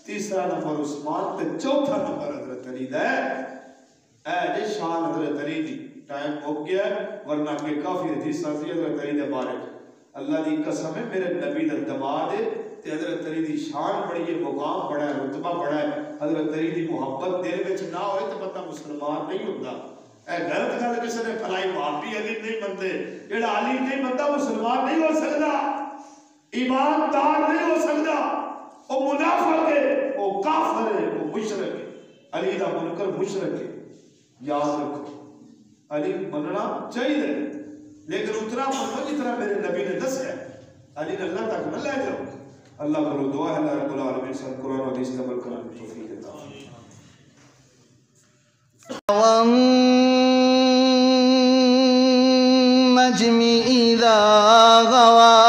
تیسرا نمبر عثمان تے چوتھا نمبر حضرت علی دا ہے اے جی شان حضرت علی دی ٹائم ہو گیا ورنہ کہ کافی حدیث سی حضرت علی دے بارے اللہ دی قسم ہے میرے نبی دا دماد ہے تے حضرت علی دی شان بڑی ہے مقام بڑا ہے رتبہ بڑا ہے حضرت علی دی محبت دل وچ نہ ہوئے تے بندہ مسلمان نہیں ہوندا اے غلط گل کسی نے پھیلائی وہابی علی نہیں منتے جڑا علی نہیں منتا مسلمان نہیں ہو سکدا ایماندار نہیں ہو سکدا وہ منافق ہے وہ کافر ہے وہ مشرک ہے علی دا منکر مشرک ہے یاد رکھو علی مننا چاہیے لیکن اتنا پڑھو جتنا میرے نبی نے دس ہے، علی اللہ تک نہ لے جاؤ. اللہ کرو دعا ہے اللہ رب العالمین سب قرآن و حدیث کا عمل کرنے کی توفیق عطا والنجم إذا غوى